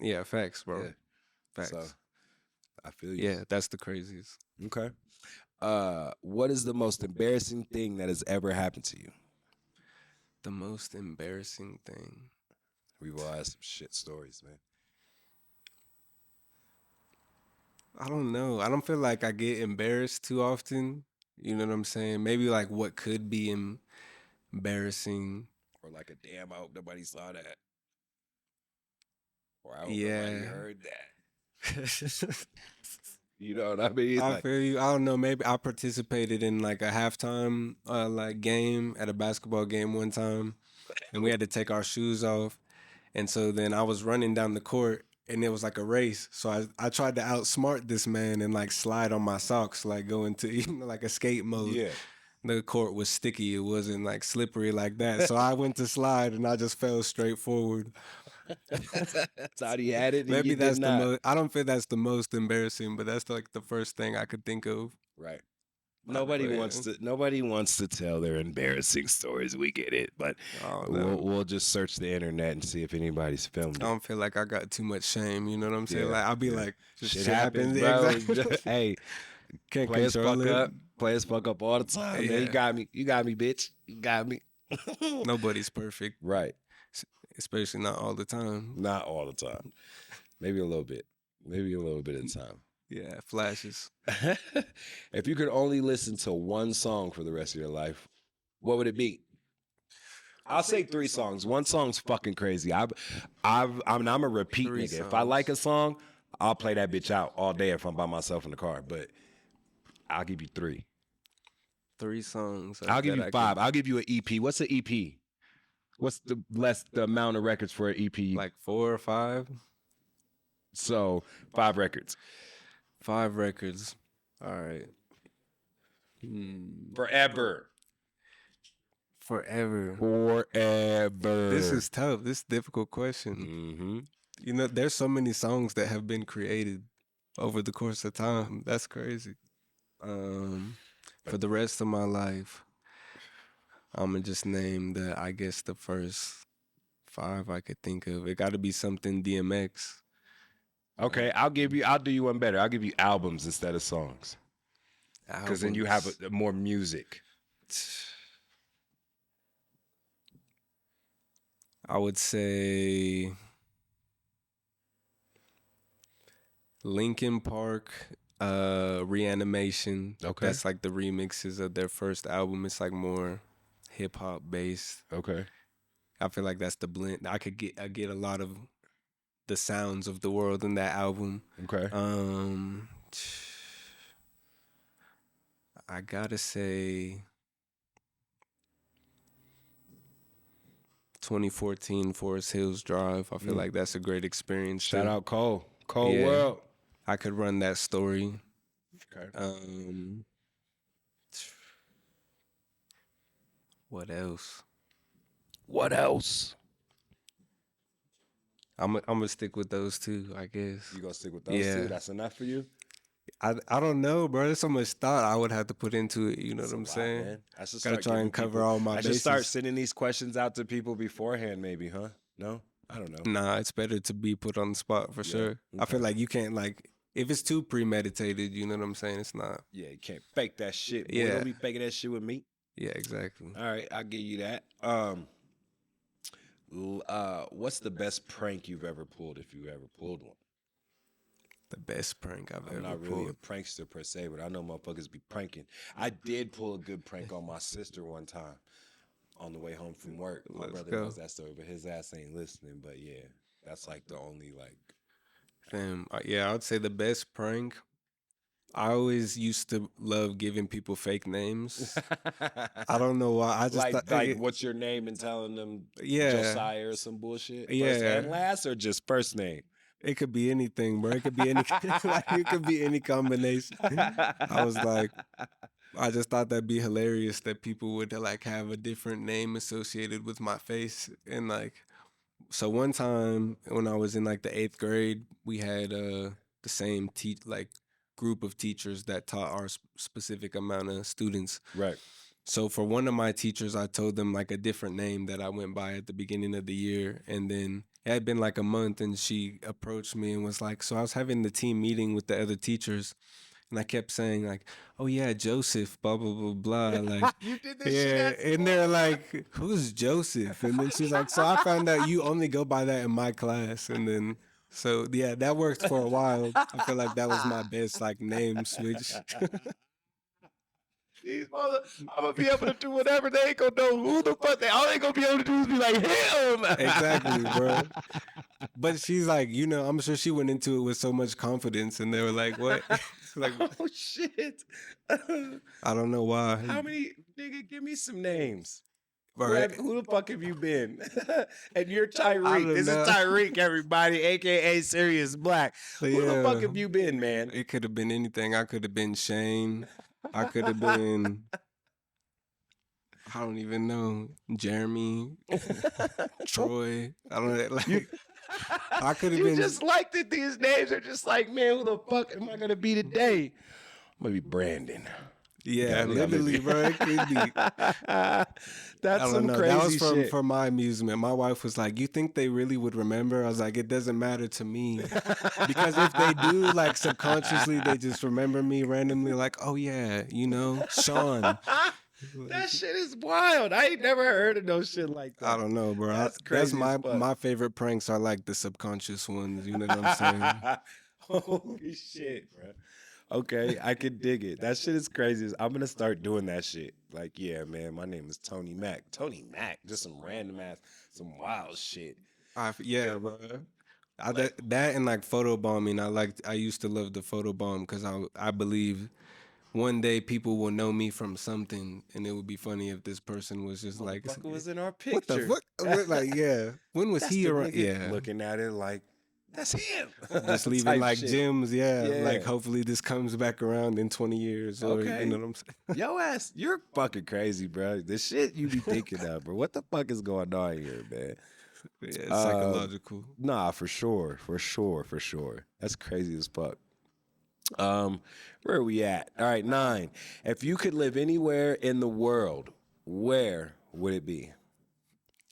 Yeah, facts, bro. Yeah. Facts. So I feel you. Yeah, that's the craziest. Okay. What is the most embarrassing thing that has ever happened to you? The most embarrassing thing. We've all had some shit stories, man. I don't know. I don't feel like I get embarrassed too often. You know what I'm saying? Maybe like what could be embarrassing. Or like a damn, I hope nobody saw that. Or I hope Yeah. nobody heard that. You know what I mean? I Like, feel you. I don't know. Maybe I participated in like a halftime like game at a basketball game one time, and we had to take our shoes off. And so then I was running down the court, and it was like a race. So I tried to outsmart this man and like slide on my socks, like go into like escape mode. yeah. The court was sticky. It wasn't like slippery like that. So I went to slide, and I just fell straight forward. Thought he had it. And Maybe you that's did the not. most. I don't feel that's the most embarrassing, but that's like the first thing I could think of. Right. Nobody Yeah. wants to tell their embarrassing stories. We get it, but Oh, no. we'll just search the internet and see if anybody's filmed I it. don't feel like I got too much shame. You know what I'm saying? Yeah, Like I'll be yeah. like, just Shit shit happens, happens. bro. Exactly. Hey, Can't players control fuck it. up. Players fuck up all the time. Man, you Yeah. got me. You got me, bitch. You got me. Nobody's perfect, Right. especially not all the time. Not all the time. Maybe a little bit. Maybe a little bit of time. Yeah, flashes. If you could only listen to one song for the rest of your life, what would it be? I'll say 3 songs. One song's fucking crazy. I'm a repeat 3 nigga. If I like a songs. song, I'll play that bitch out all day if I'm by myself in the car. But I'll give you 3. 3 songs. I'll give that you I 5. I'll give you an EP. What's an EP? What's the amount of records for an EP? like 4 or 5. So 5 records. 5 records. All right. Forever. Forever. Forever. This is tough. This is a difficult question. Mm-hmm. You know, there's so many songs that have been created over the course of time. That's crazy. For the rest of my life, I'm gonna just name I guess the first 5 I could think of. It got to be something DMX. Okay, I'll do you one better. I'll give you albums instead of songs. Because then you have more music. I would say Linkin Park, Reanimation. Okay. That's like the remixes of their first album. It's like more hip hop based. Okay. I feel like that's the blend. I get a lot of the sounds of the world in that album. Okay. I gotta say 2014 Forest Hills Drive. I feel like that's a great experience. Shout too. out Cole. Cole Yeah. World. I could run that story. Okay. What else? What else? I'm gonna stick with those 2, I guess. You gonna stick with those Yeah. 2? That's enough for you? I don't know, bro. There's so much thought I would have to put into it. You know That's what a I'm lot, saying? man. I should Gotta start try giving and cover people- all my I should start bases. sending these questions out to people beforehand, maybe, huh? No? I don't know. Nah, it's better to be put on the spot for sure. I feel like you can't if it's too premeditated. You know what I'm saying? It's not. Yeah, you can't fake that shit. Boy, Yeah. don't be faking that shit with me. Yeah, exactly. All right, I'll give you that. What's the best prank you've ever pulled, if you ever pulled one? The best prank I've I'm ever not really pulled. a prankster per se, but I know motherfuckers be pranking. I did pull a good prank on my sister one time on the way home from work. My Let's brother go. knows that story, but his ass ain't listening. But yeah, that's like the only like. Fam, yeah, I would say the best prank. I always used to love giving people fake names. I don't know why. I just like, thought, like what's your name and telling them Yeah. Josiah or some bullshit. First Yeah. and last, or just first name. it could be anything, bro. It could be any. Like, it could be any combination. I was like, I just thought that'd be hilarious that people would like have a different name associated with my face. And like, so one time when I was in like the 8th grade, we had the same like group of teachers that taught our specific amount of students. Right. So for one of my teachers, I told them like a different name that I went by at the beginning of the year. And then it had been like a month and she approached me and was like, so I was having the team meeting with the other teachers. And I kept saying like, "Oh yeah, Joseph, blah blah blah blah." Like, You did this shit at and they're like, "Who's Joseph?" And then she's like, "So I found out you only go by that in my class." And then, so yeah, that worked for a while. I feel like that was my best like name switch. These I'm gonna be able to do whatever. They ain't gonna know who the fuck they. All they gonna be able to do is be like him. Exactly, bro. But she's like, you know, I'm sure she went into it with so much confidence, and they were like, "What?" Like, oh shit. I don't know why. How many nigga? Give me some names. Right. Who the fuck have you been? And you're I Tyreek. don't This know. is Tyreek, everybody, aka Sirius Black. Who the fuck have you been, man? It could have been anything. I could have been Shane. I could have been, I don't even know, Jeremy, Troy. I don't know. Like, I could have You been. just like that these names are just like, man, who the fuck am I gonna be today? I'm gonna be Brandon. Yeah, literally, bro. It could be. That's some crazy That was shit. for my amusement. My wife was like, "You think they really would remember?" I was like, "It doesn't matter to me, because if they do, like subconsciously, they just remember me randomly. Like, oh yeah, you know, Sean." That shit is wild. I ain't never heard of no shit like that. I don't know, bro. That's That's crazy as fuck. my favorite pranks are like the subconscious ones. You know what I'm saying? Holy shit, bro. Okay, I can dig it. That shit is crazy. I'm gonna start doing that shit. Like, yeah, man, my name is Tony Mac. Tony Mac, just some random ass, some wild shit. Yeah, bro. That and like photobombing. I used to love the photobomb because I believe one day people will know me from something, and it would be funny if this person was just like, Motherfucker was in our "What picture. the fuck?" Like, yeah. When was That's he the around? nigga Yeah. looking at it like, that's him. Just leaving Type like shit. gems, yeah. Yeah. Like hopefully this comes back around in 20 years, or Okay. you know what I'm saying? Yo ass, you're fucking crazy, bro. The shit you be thinking of, bro. What the fuck is going on here, man? Yeah, it's psychological. Nah, for sure. That's crazy as fuck. Where are we at? All right, 9. If you could live anywhere in the world, where would it be?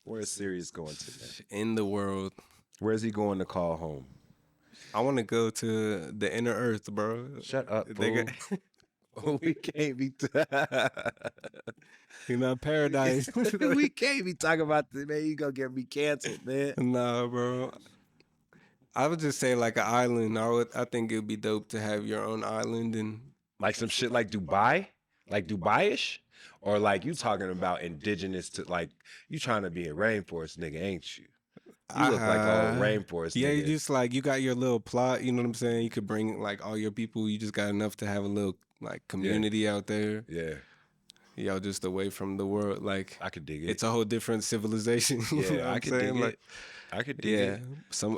Where is Sirius going to? Man? In the world, Where's he going to call home? I want to go to the inner earth, bro. Shut up, They fool. We can't be. You know, paradise. We can't be talking about this, man. You gonna get me canceled, man. Nah, bro. I would just say like an island. I think it would be dope to have your own island and Like some shit like Dubai, like Dubai-ish, or like you talking about indigenous to like you trying to be a rainforest nigga, ain't you? You look like a rainforest. Yeah, nigga. you just like you got your little plot. You know what I'm saying? You could bring like all your people. You just got enough to have a little like community out there. Yeah, Y'all just away from the world. Like I could dig it. it's a whole different civilization. You know Yeah, what I I'm could saying? dig Like, it. I could dig yeah, it.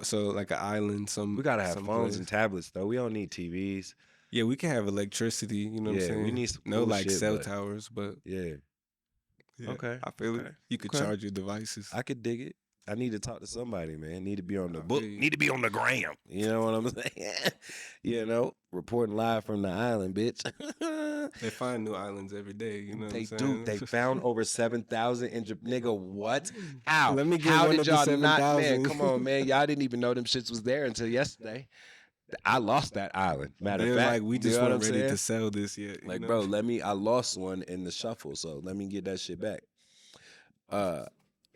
so like an island. We gotta have some phones place. and tablets though. We don't need TVs. Yeah, we can have electricity. You know what Yeah, I'm saying? we need some no cool like shit, cell but- towers, but Yeah, yeah, Okay, I feel okay, it. You could okay. charge your devices. I could dig it. I need to talk to somebody, man. Need to be on the I book. feel you. Need to be on the gram. You know what I'm saying? You know, reporting live from the island, bitch. They find new islands every day. You know They what I'm do. saying? They found over 7,000 in Japan. Nigga, what? How? Let me get How one did of the y'all not, man? 7,000. Come on, man. Y'all didn't even know them shits was there until yesterday. I lost that island. Matter They're of fact, like, we you just know what weren't I'm ready saying? to sell this yet. you Like, know? bro, I lost one in the shuffle, so let me get that shit back.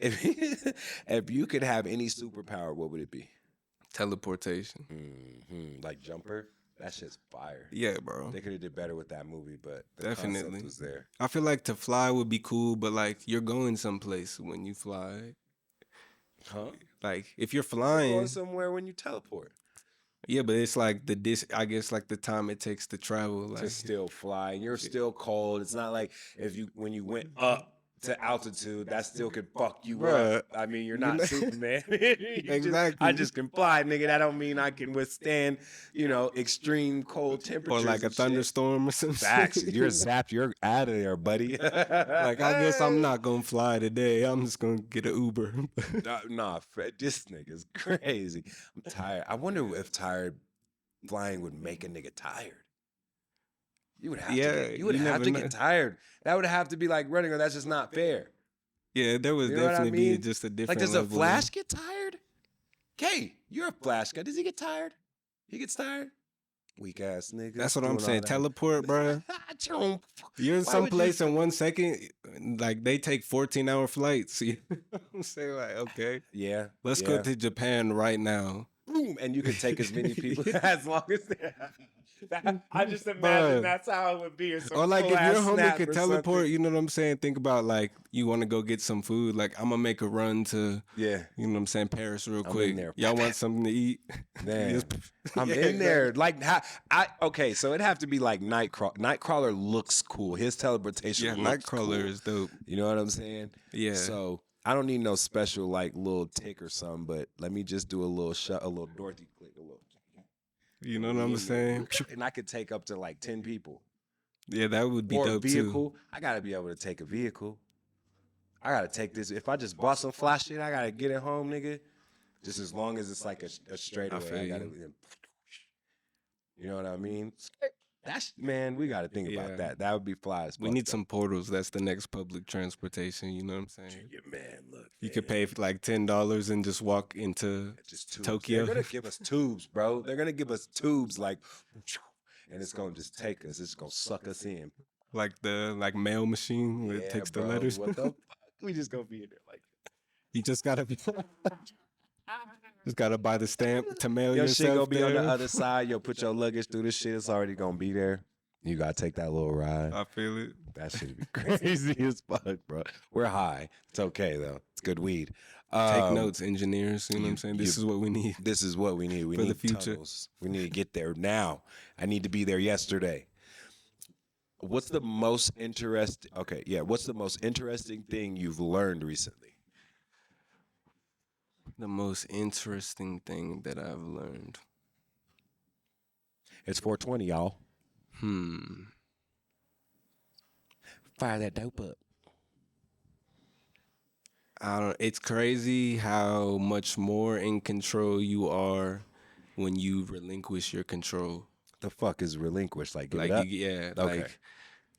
If you could have any superpower, what would it be? Teleportation. Like Jumper? That shit's fire. Yeah, bro. They could have did better with that movie, but the Definitely. concept was there. I feel like to fly would be cool, but like you're going someplace when you fly. Huh? Like if you're You're going flying, somewhere when you teleport. yeah, but it's like I guess like the time it takes to travel. Like To still fly, and you're still cold. It's not like when you went up, to altitude, that still could fuck you Bruh. up. I mean, you're not Superman. Exactly. I just can fly, nigga. That don't mean I can withstand, extreme cold temperatures. Or like a and shit. thunderstorm or something. Facts. You're zapped. You're out of there, buddy. Like, I guess I'm not gonna fly today. I'm just gonna get an Uber. Nah, Fred, this nigga's crazy. I'm tired. I wonder if flying would make a nigga tired. You would have to get tired. That would have to be like running, or that's just not fair. Yeah, there was You know what I definitely be mean? just a different Like, does a level. Flash get tired? Kay, you're a Flash guy. Does he get tired? He gets tired? Weak ass nigga. That's what I'm Doing all saying. that. Teleport, bro. You're in Why some would you- place in 1 second, like they take 14-hour flights. You know what I'm saying? Like, okay, Yeah. let's yeah. go to Japan right now. Boom, and you can take as many people as long as I just imagine Bruh. that's how it would be. Or like if your homie could teleport, you know what I'm saying? Think about like you want to go get some food. Like I'm gonna make a run to, Yeah. you know what I'm saying, Paris real I'm quick. in there. Y'all want something to eat? Man, Just- I'm Yeah, in there. Like, okay, so it'd have to be like Nightcrawler. Nightcrawler looks cool. His teleportation Yeah, looks Nightcrawler cool. is dope. You know what I'm saying? Yeah. So I don't need no special like little tick or something, but let me just do a little Dorothy click, a little. You know what I'm saying? And I could take up to like 10 people. Yeah, that would be Or a dope vehicle. too. I gotta be able to take a vehicle. I gotta take this. If I just bought some fly shit, I gotta get it home, nigga. Just as long as it's like a straightaway. feel I gotta, you. you know what I mean? Man, we gotta think Yeah. about that. That would be fly as fuck. We need though. some portals. That's the next public transportation. You know what I'm saying? Yeah, man, look. You could pay for like $10 and just walk into just tubes. Tokyo. They're gonna give us tubes, bro. They're gonna give us tubes like, and it's gonna just take us. It's gonna suck us in. like the mail machine where it takes the bro, letters. What the fuck? We just gonna be in there like. You just gotta just gotta buy the stamp to mail Your shit yourself gonna be on there. the other side. Yo, put your luggage through the shit. It's already gonna be there. You gotta take that little ride. I feel it. That should be crazy as fuck, bro. We're high. It's okay though. It's good weed. Take notes, engineers. You know what I'm saying? you- This is what we need. This is what we need. We For the need future. tunnels. We need to get there now. I need to be there yesterday. What's the most interesting? Okay, yeah. What's the most interesting thing you've learned recently? The most interesting thing that I've learned. It's 420, y'all. Fire that dope up. I don't. It's crazy how much more in control you are when you relinquish your control. The fuck is relinquished? Like, give Like it up? yeah, Okay. like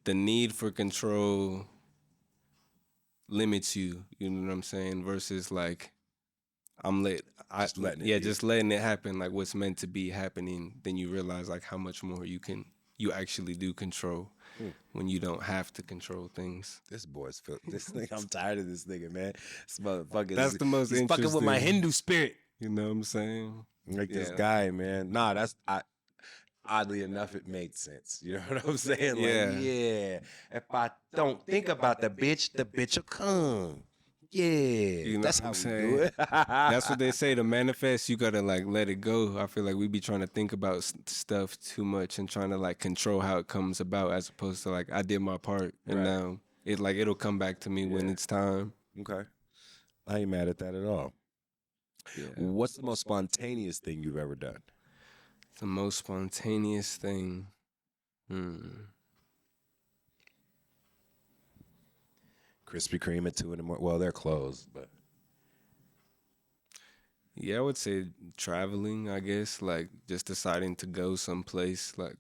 the need for control limits you. You know what I'm saying? Versus like Just letting it yeah, be. just letting it happen. Like what's meant to be happening. Then you realize like how much more you actually do control when you don't have to control things. This boy's this nigga. I'm tired of this nigga, man. This motherfucker. That's the most he's fucking with my interesting. Hindu spirit. You know what I'm saying? Like this Yeah. guy, man. Nah, oddly enough, it made sense. You know what I'm saying? Like, Yeah. yeah. If I don't think about the bitch will come. Yeah. You know That's what how I'm we do saying? it. That's what they say. To manifest, you gotta like let it go. I feel like we be trying to think about stuff too much and trying to like control how it comes about, as opposed to like I did my part and Right. now it'll come back to me when Yeah. it's time. Okay. I ain't mad at that at all. Yeah. What's the most spontaneous thing you've ever done? The most spontaneous thing. Krispy Kreme at 2 a.m. Well, they're closed, but Yeah, I would say traveling. I guess like just deciding to go someplace like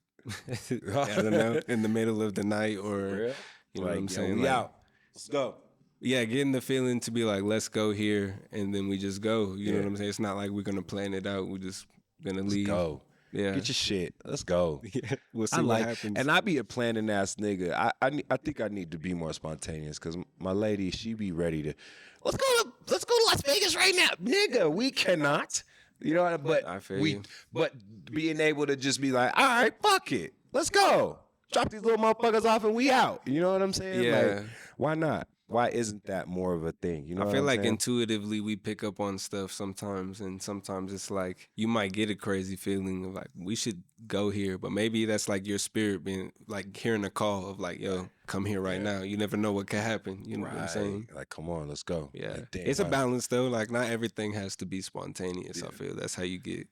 I don't know in the middle of the night or you know what I'm saying. We like, out. Let's go. Yeah, getting the feeling to be like, let's go here, and then we just go. You know Yeah. what I'm saying? It's not like we're gonna plan it out. We're just gonna leave. Go. Yeah. Get your shit. Let's go. Yeah, we'll see I what like, happens. and I be a planning ass nigga. I think I need to be more spontaneous because my lady, she be ready to, let's go to Las Vegas right now, nigga. We cannot, you know. But I feel you. but being able to just be like, all right, fuck it, let's go. Drop these little motherfuckers off and we out. You know what I'm saying? Yeah. Like, why not? Why isn't that more of a thing? You know, I feel what like I'm saying? intuitively we pick up on stuff sometimes, and sometimes it's like you might get a crazy feeling of like we should go here, but maybe that's like your spirit being like hearing a call of like, yo, come here right now. You never know what can happen. You know what I'm saying? Like, come on, let's go. Yeah, Like, damn, it's a balance though. Like, not everything has to be spontaneous. Yeah. I feel that's how you get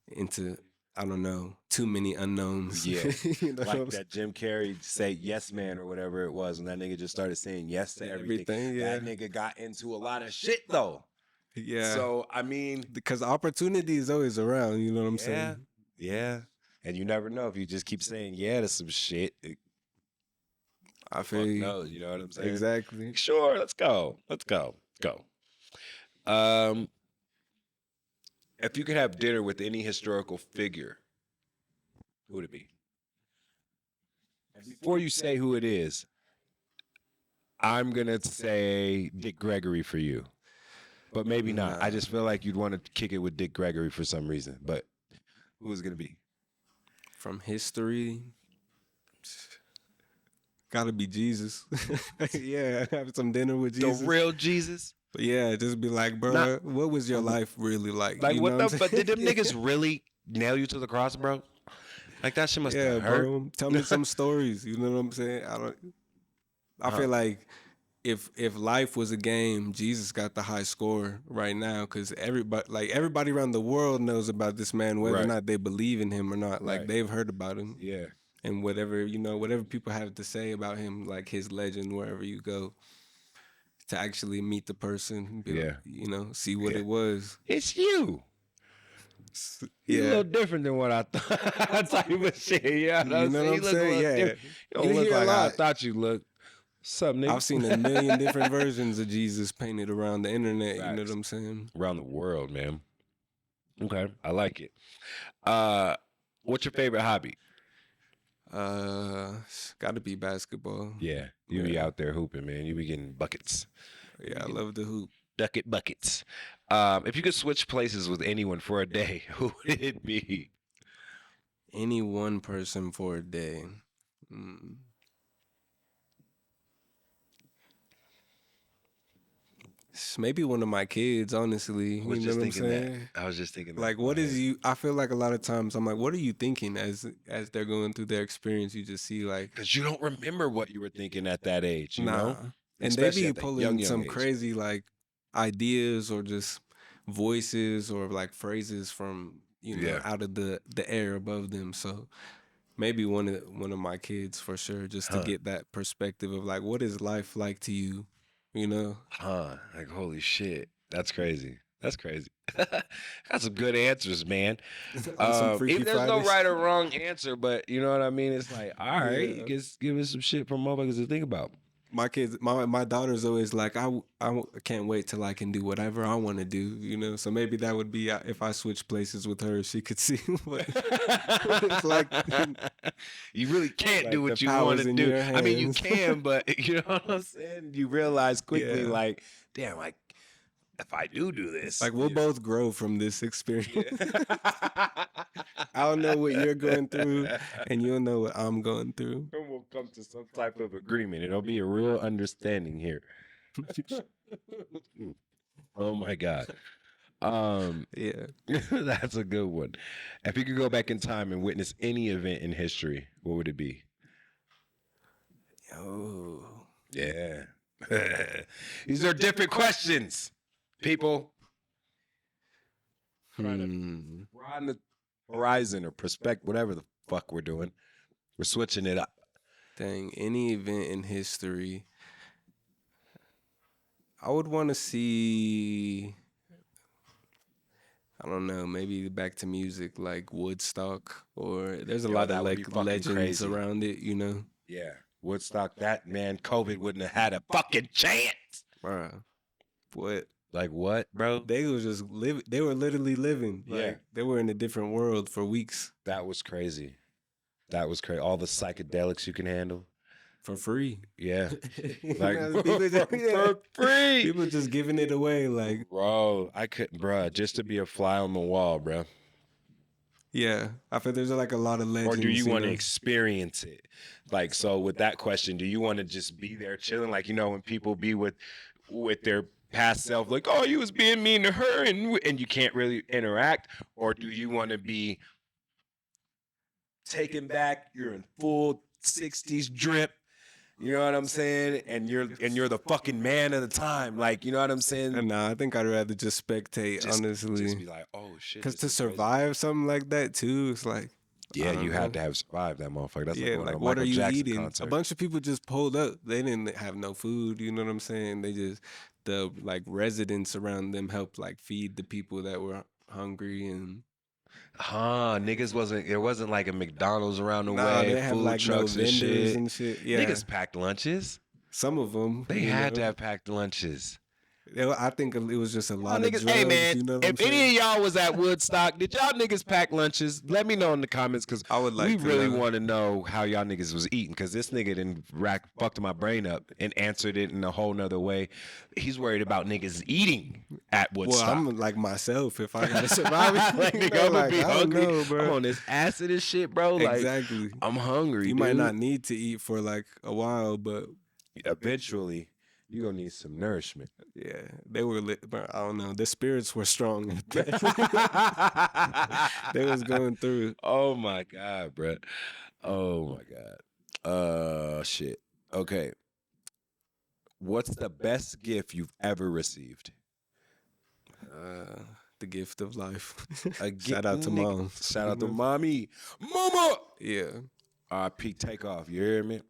into, I don't know, too many unknowns. Yeah. You know what I'm Like that Jim Carrey say yes man or whatever it was, when that nigga just started saying yes to everything. yeah. That nigga got into a lot of shit though. Yeah. So I mean, Because opportunity is always around, you know what I'm yeah, saying? yeah. And you never know if you just keep saying yeah to some shit. I feel Fuck you. knows, you know what I'm saying? Exactly. Sure, let's go. Let's go. Go. If you could have dinner with any historical figure, who would it be? And before you say who it is, I'm gonna say Dick Gregory for you. But maybe not. I just feel like you'd want to kick it with Dick Gregory for some reason. But who is it gonna be? From history, gotta be Jesus. Yeah, have some dinner with Jesus. The real Jesus? But yeah, just be like, bro, what was your life really like? Like You what know the? I'm But did them saying? niggas really nail you to the cross, bro? Like that shit must Yeah, have hurt. bro. Tell me some stories. You know what I'm saying? I feel like if life was a game, Jesus got the high score right now because everybody around the world knows about this man, whether or Right. not they believe in him or not. Like Right. they've heard about him. Yeah. And whatever people have to say about him, like his legend, wherever you go, to actually meet the person, see what it was. It's you. You're a little different than what I thought. Type of shit. Yeah, You know what I'm saying? Yeah. You don't You look hear a like I lot. thought you looked. What's up, nigga? I've seen a million different versions of Jesus painted around the internet. You know Facts. what I'm saying? Around the world, man. Okay, I like it. What's your favorite hobby? Got to be basketball. Yeah, you be out there hooping, man. You be getting buckets. Yeah, I love the hoop. Ducket buckets. If you could switch places with anyone for a day, who would it be? Any one person for a day. Maybe one of my kids, honestly. I was You know just what I'm thinking that. saying? I was just thinking that. Like, what is you? I feel like a lot of times I'm like, what are you thinking as they're going through their experience? You just see like, Because you don't remember what you were thinking at that age, you nah. know? And they Especially be at that pulling young some age. crazy like ideas or just voices or like phrases from Yeah. out of the air above them. So maybe one of my kids for sure, just to get that perspective of like, what is life like to you? You know? Like, holy shit. That's crazy. That's crazy. Got some good answers, man. Some Freaky There's no Fridays. right or wrong answer, but you know what I mean? It's like, all right, Yeah. just give us some shit for motherfuckers to think about. My kids, my daughter's always like, I can't wait till I can do whatever I want to do, you know. So maybe that would be if I switch places with her, she could see what it's like. You really can't Like do the what you want power's to in do. your I mean, you hands. can, but you know what I'm saying? You realize quickly, Yeah. like, damn, like, if I do this, Like we'll both grow from this experience. I'll know what you're going through, and you'll know what I'm going through. And we'll come to some type of agreement. It'll be a real understanding here. Oh my God. Yeah. That's a good one. If you could go back in time and witness any event in history, what would it be? Oh. Yeah. These are different questions, people. We're on the horizon or perspective, whatever the fuck we're doing. We're switching it up. Dang, any event in history, I would want to see, I don't know, maybe back to music like Woodstock, or there's a lot that of would be like fucking legends crazy. around it, you know? Yeah. Woodstock, that man, COVID wouldn't have had a fucking chance. What? Like what, bro? They was just living. They were literally living. Like, Yeah. they were in a different world for weeks That was crazy. That was crazy. All the psychedelics you can handle. for free. Yeah. Like Like people just, for free. people just giving it away. Like, Bro, I couldn't, bro, just to be a fly on the wall, bro. yeah, I feel there's like a lot of Or legends. do you want to know? experience it? Like, so with that question, do you want to just be there chilling? Like, you know, when people be with their past self, like, oh, you was being mean to her and you can't really interact? Or do you want to be taken back? You're in full 60s drip. You know what I'm saying? And you're the fucking man of the time. Like, you know what I'm saying? And nah, I think I'd rather just spectate, honestly. Just be like, oh shit. Because to this is crazy. survive something like that too, it's like, Yeah, I don't you know. had to have survived that motherfucker. That's Yeah, like, like a what Michael are you Jackson eating? concert. A bunch of people just pulled up. They didn't have no food. You know what I'm saying? They just the like residents around them helped like feed the people that were hungry and. Niggas it wasn't like a McDonald's around the Nah, way, they have food like no trucks and vendors shit. and shit. Yeah, Niggas packed lunches. some of them. They had to have packed lunches. I think it was just a lot of Niggas, drugs. hey man, You know what I'm if any saying? of y'all was at Woodstock, did y'all niggas pack lunches? Let me know in the comments because I would like we to really know. want to know how y'all niggas was eating because this nigga done fucked my brain up and answered it in a whole nother way. He's worried about niggas eating at Well, Woodstock. I'm like myself. If I gotta survive, like, you nigga, know, I'm gonna like, be I don't hungry. know, bro. I'm on this acid and shit, bro. Like, Exactly. I'm hungry. You dude. might not need to eat for like a while, but Eventually, you gonna need some nourishment. yeah, they were lit. But I don't know. The spirits were strong. They was going through it. Oh my god, bro. Oh my god. Shit. Okay. What's the best gift you've ever received? The gift of life. A Shout out to mom. Shout out to mommy. Mama. Yeah. Peak takeoff. You hear me?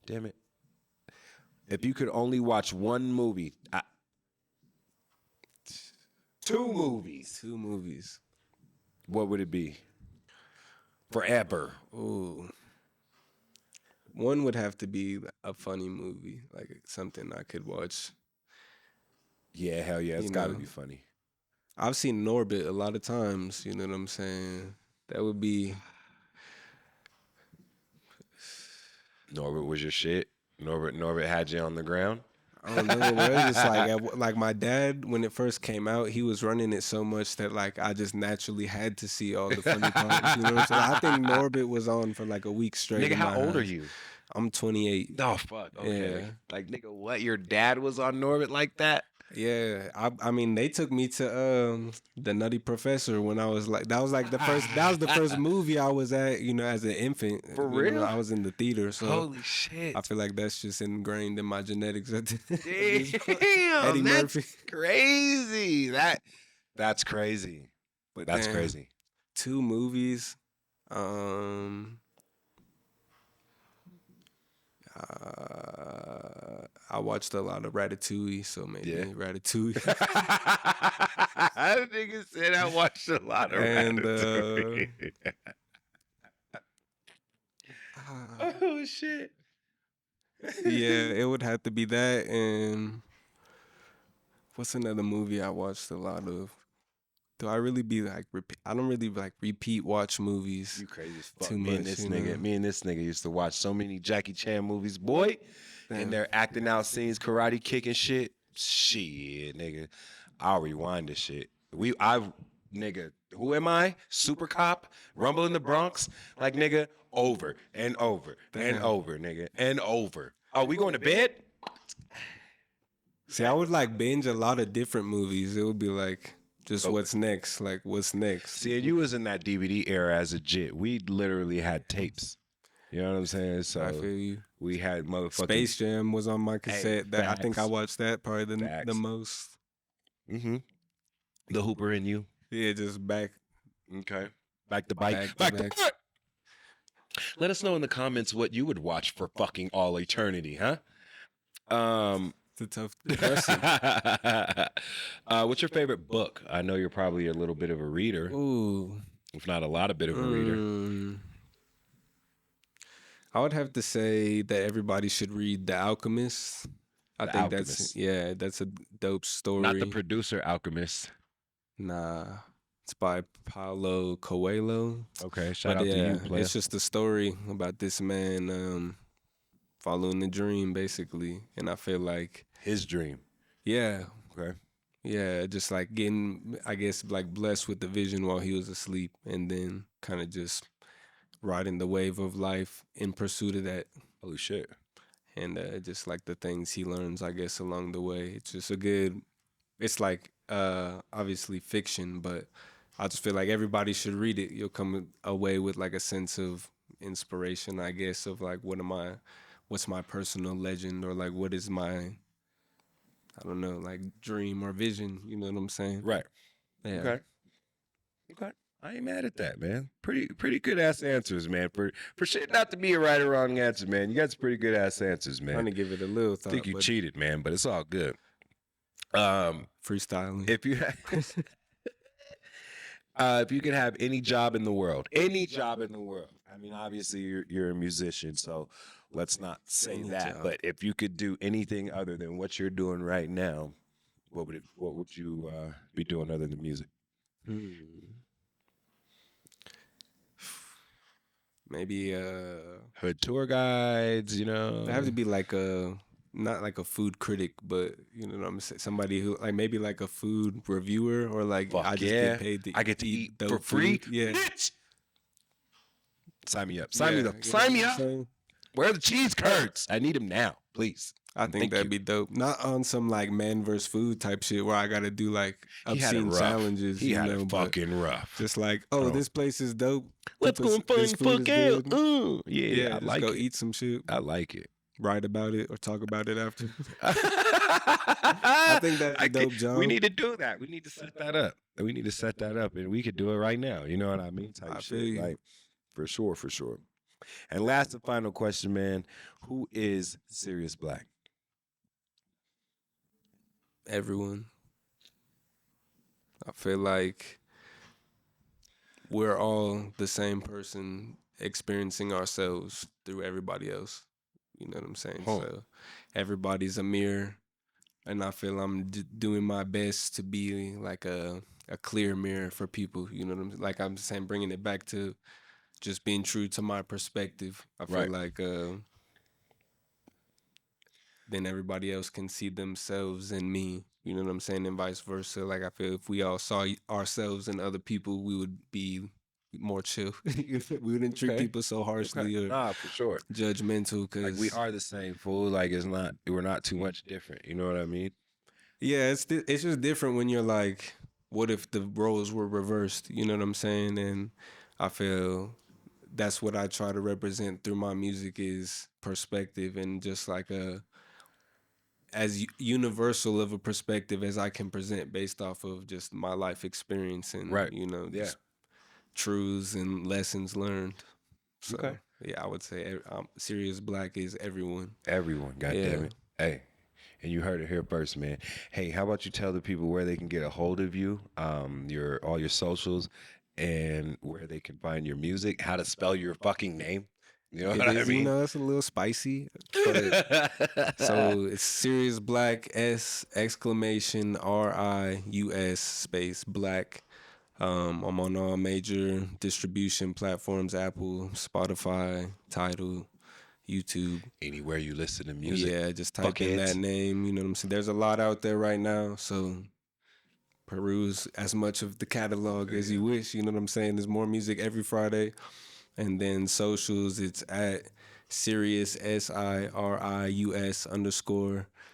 Damn it. If you could only watch one movie, two movies, 2 movies. what would it be? Forever. Ooh. One would have to be a funny movie, like something I could watch. Yeah, hell yeah. It's You got to know. be funny. I've seen Norbit a lot of times, you know what I'm saying? That would be Norbert was your shit. Norbert had you on the ground. I don't know, bro. It's just like my dad, when it first came out, he was running it so much that like I just naturally had to see all the funny parts. You know what I'm saying? I think Norbit was on for like a week straight. Nigga, in how my old are house. you? I'm 28. Oh fuck. Okay. Yeah. Like nigga, what? Your dad was on Norbit like that? Yeah, I mean they took me to the Nutty Professor when I was like that was the first movie I was at, you know, as an infant. For You know, real? I was in the theater, so Holy shit. I feel like that's just ingrained in my genetics. Damn, Eddie that's Murphy. crazy. That's crazy. But That's damn, crazy. 2 movies. I watched a lot of Ratatouille, so maybe Yeah. Ratatouille. That nigga said I watched a lot of And, Ratatouille. Oh shit. Yeah, it would have to be that. And what's another movie I watched a lot of? Do I really be like I don't really like repeat watch movies. You crazy as fuck. Too Me and much, this you nigga, know? me and this nigga used to watch so many Jackie Chan movies, boy. And they're acting out scenes, karate kicking shit. Shit, nigga. I'll rewind this shit. Nigga, who am I? Super Cop? Rumble in the Bronx? Like, nigga, over and over and over, nigga, and over. Oh, we going to bed? See, I would like binge a lot of different movies. It would be like just what's next, like what's next. See, and you was in that DVD era as a jit. We literally had tapes. You know what I'm saying? So I feel you. we had motherfucking Space Jam was on my cassette. That I think I facts. watched that probably the Facts. most. Mm-hmm. The Hooper in you. Yeah, just back. Okay. Back to bike. Back to Back to back. bike. Let us know in the comments what you would watch for fucking all eternity, huh? It's a tough question. What's your favorite book? I know you're probably a little bit of a reader, Ooh. if not a lot of bit of a reader. I would have to say that everybody should read The Alchemist. I The think Alchemist. that's a dope story. Not the producer Alchemist. Nah. It's by Paulo Coelho. Okay, shout But out to yeah, you, player. it's just a story about this man following the dream, basically. And I feel like, His dream. yeah, Okay. yeah, just like getting, I guess, like blessed with the vision while he was asleep, and then kind of just riding the wave of life in pursuit of that. Holy shit. And just like the things he learns, I guess, along the way. It's just it's like obviously fiction, but I just feel like everybody should read it. You'll come away with like a sense of inspiration, I guess, of like what's my personal legend, or like what is my, I don't know, like dream or vision. You know what I'm saying? Right. Yeah. Okay. Okay. I ain't mad at that, man. Pretty good ass answers, man. For shit not to be a right or wrong answer, man. You got some pretty good ass answers, man. Trying to give it a little I thought. think you but cheated, man, but it's all good. freestyling. If you if you could have any job in the world, any job in the world. I mean, obviously you're a musician, so let's not say Any that. job. But if you could do anything other than what you're doing right now, what would you be doing other than music? Maybe Hood tour guides, you know. I have to be like not like a food critic, but you know what I'm saying, somebody who like maybe like a food reviewer, or like Fuck I just yeah. get paid to I get to eat dope for free. food. Yeah. Bitch! Sign me up. Sign me Yeah, up. you know Sign what me I'm up. saying? Where are the cheese curds? I need them now, please. I think Thank that'd you. be dope. Not on some like man versus food type shit where I gotta do like He had it obscene rough. challenges. He you had know, it but fucking rough. just like, Oh. this place is dope. Let's go and This find food is fuck out. good. Yeah, I just like go it. eat some shit, I like it. write about it, or talk about it after. I think that's a dope job. We need to do that. We need to set that up. We need to set that up, and we could do it right now. You know what I mean? Type I shit, feel you. like for sure, for sure. And last and final question, man: who is Sirius Black? Everyone. I feel like we're all the same person experiencing ourselves through everybody else. You know what I'm saying? Huh. So everybody's a mirror, and I feel I'm doing my best to be like a clear mirror for people. You know what I'm saying? Like I'm saying, bringing it back to just being true to my perspective. I feel Right. like then everybody else can see themselves in me. You know what I'm saying? And vice versa. Like I feel if we all saw ourselves in other people, we would be more chill. We wouldn't treat Okay. people so harshly or Nah, for sure. judgmental. Like Cause we are the same fool. Like we're not too much different. You know what I mean? yeah, it's just different when you're like, what if the roles were reversed? You know what I'm saying? And I feel that's what I try to represent through my music is perspective, and just like as universal of a perspective as I can present based off of just my life experience and Right. Yeah. just truths and lessons learned. So Okay. yeah, I would say Sirius Black is everyone. Everyone, goddamn it. Hey, and you heard it here first, man. Hey, how about you tell the people where they can get a hold of you, all your socials, and where they can find your music, how to spell your fucking name. You know what I You mean? know, it's a little spicy. But, so it's Sirius Black, !RIUS space Black. I'm on all major distribution platforms: Apple, Spotify, Tidal, YouTube. Anywhere you listen to music. Yeah, just type in that Fuckheads. name. You know what I'm saying? There's a lot out there right now, so peruse as much of the catalog as you wish. You know what I'm saying? There's more music every Friday. And then socials, it's at Sirius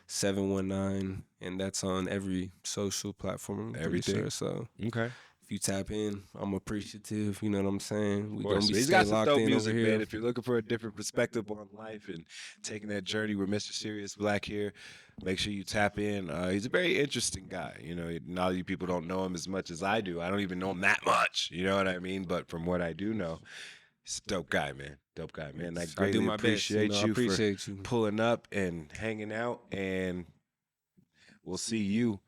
SIRIUS_719, and that's on every social platform. I'm pretty Everything. sure. So Okay. if you tap in, I'm appreciative. You know what I'm saying? We're gonna be He's stay got some locked dope in music, over here. man. If you're looking for a different perspective on life and taking that journey with Mr. Sirius Black here, make sure you tap in. He's a very interesting guy. You know, now you people don't know him as much as I do. I don't even know him that much. You know what I mean? But from what I do know, he's a dope guy, man. Dope guy, man. I I do greatly my best. appreciate I you appreciate for you. pulling up and hanging out. And we'll see you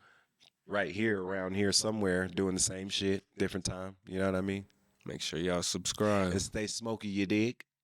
right here, around here somewhere, doing the same shit, different time. You know what I mean? Make sure y'all subscribe. And stay smoky, you dig?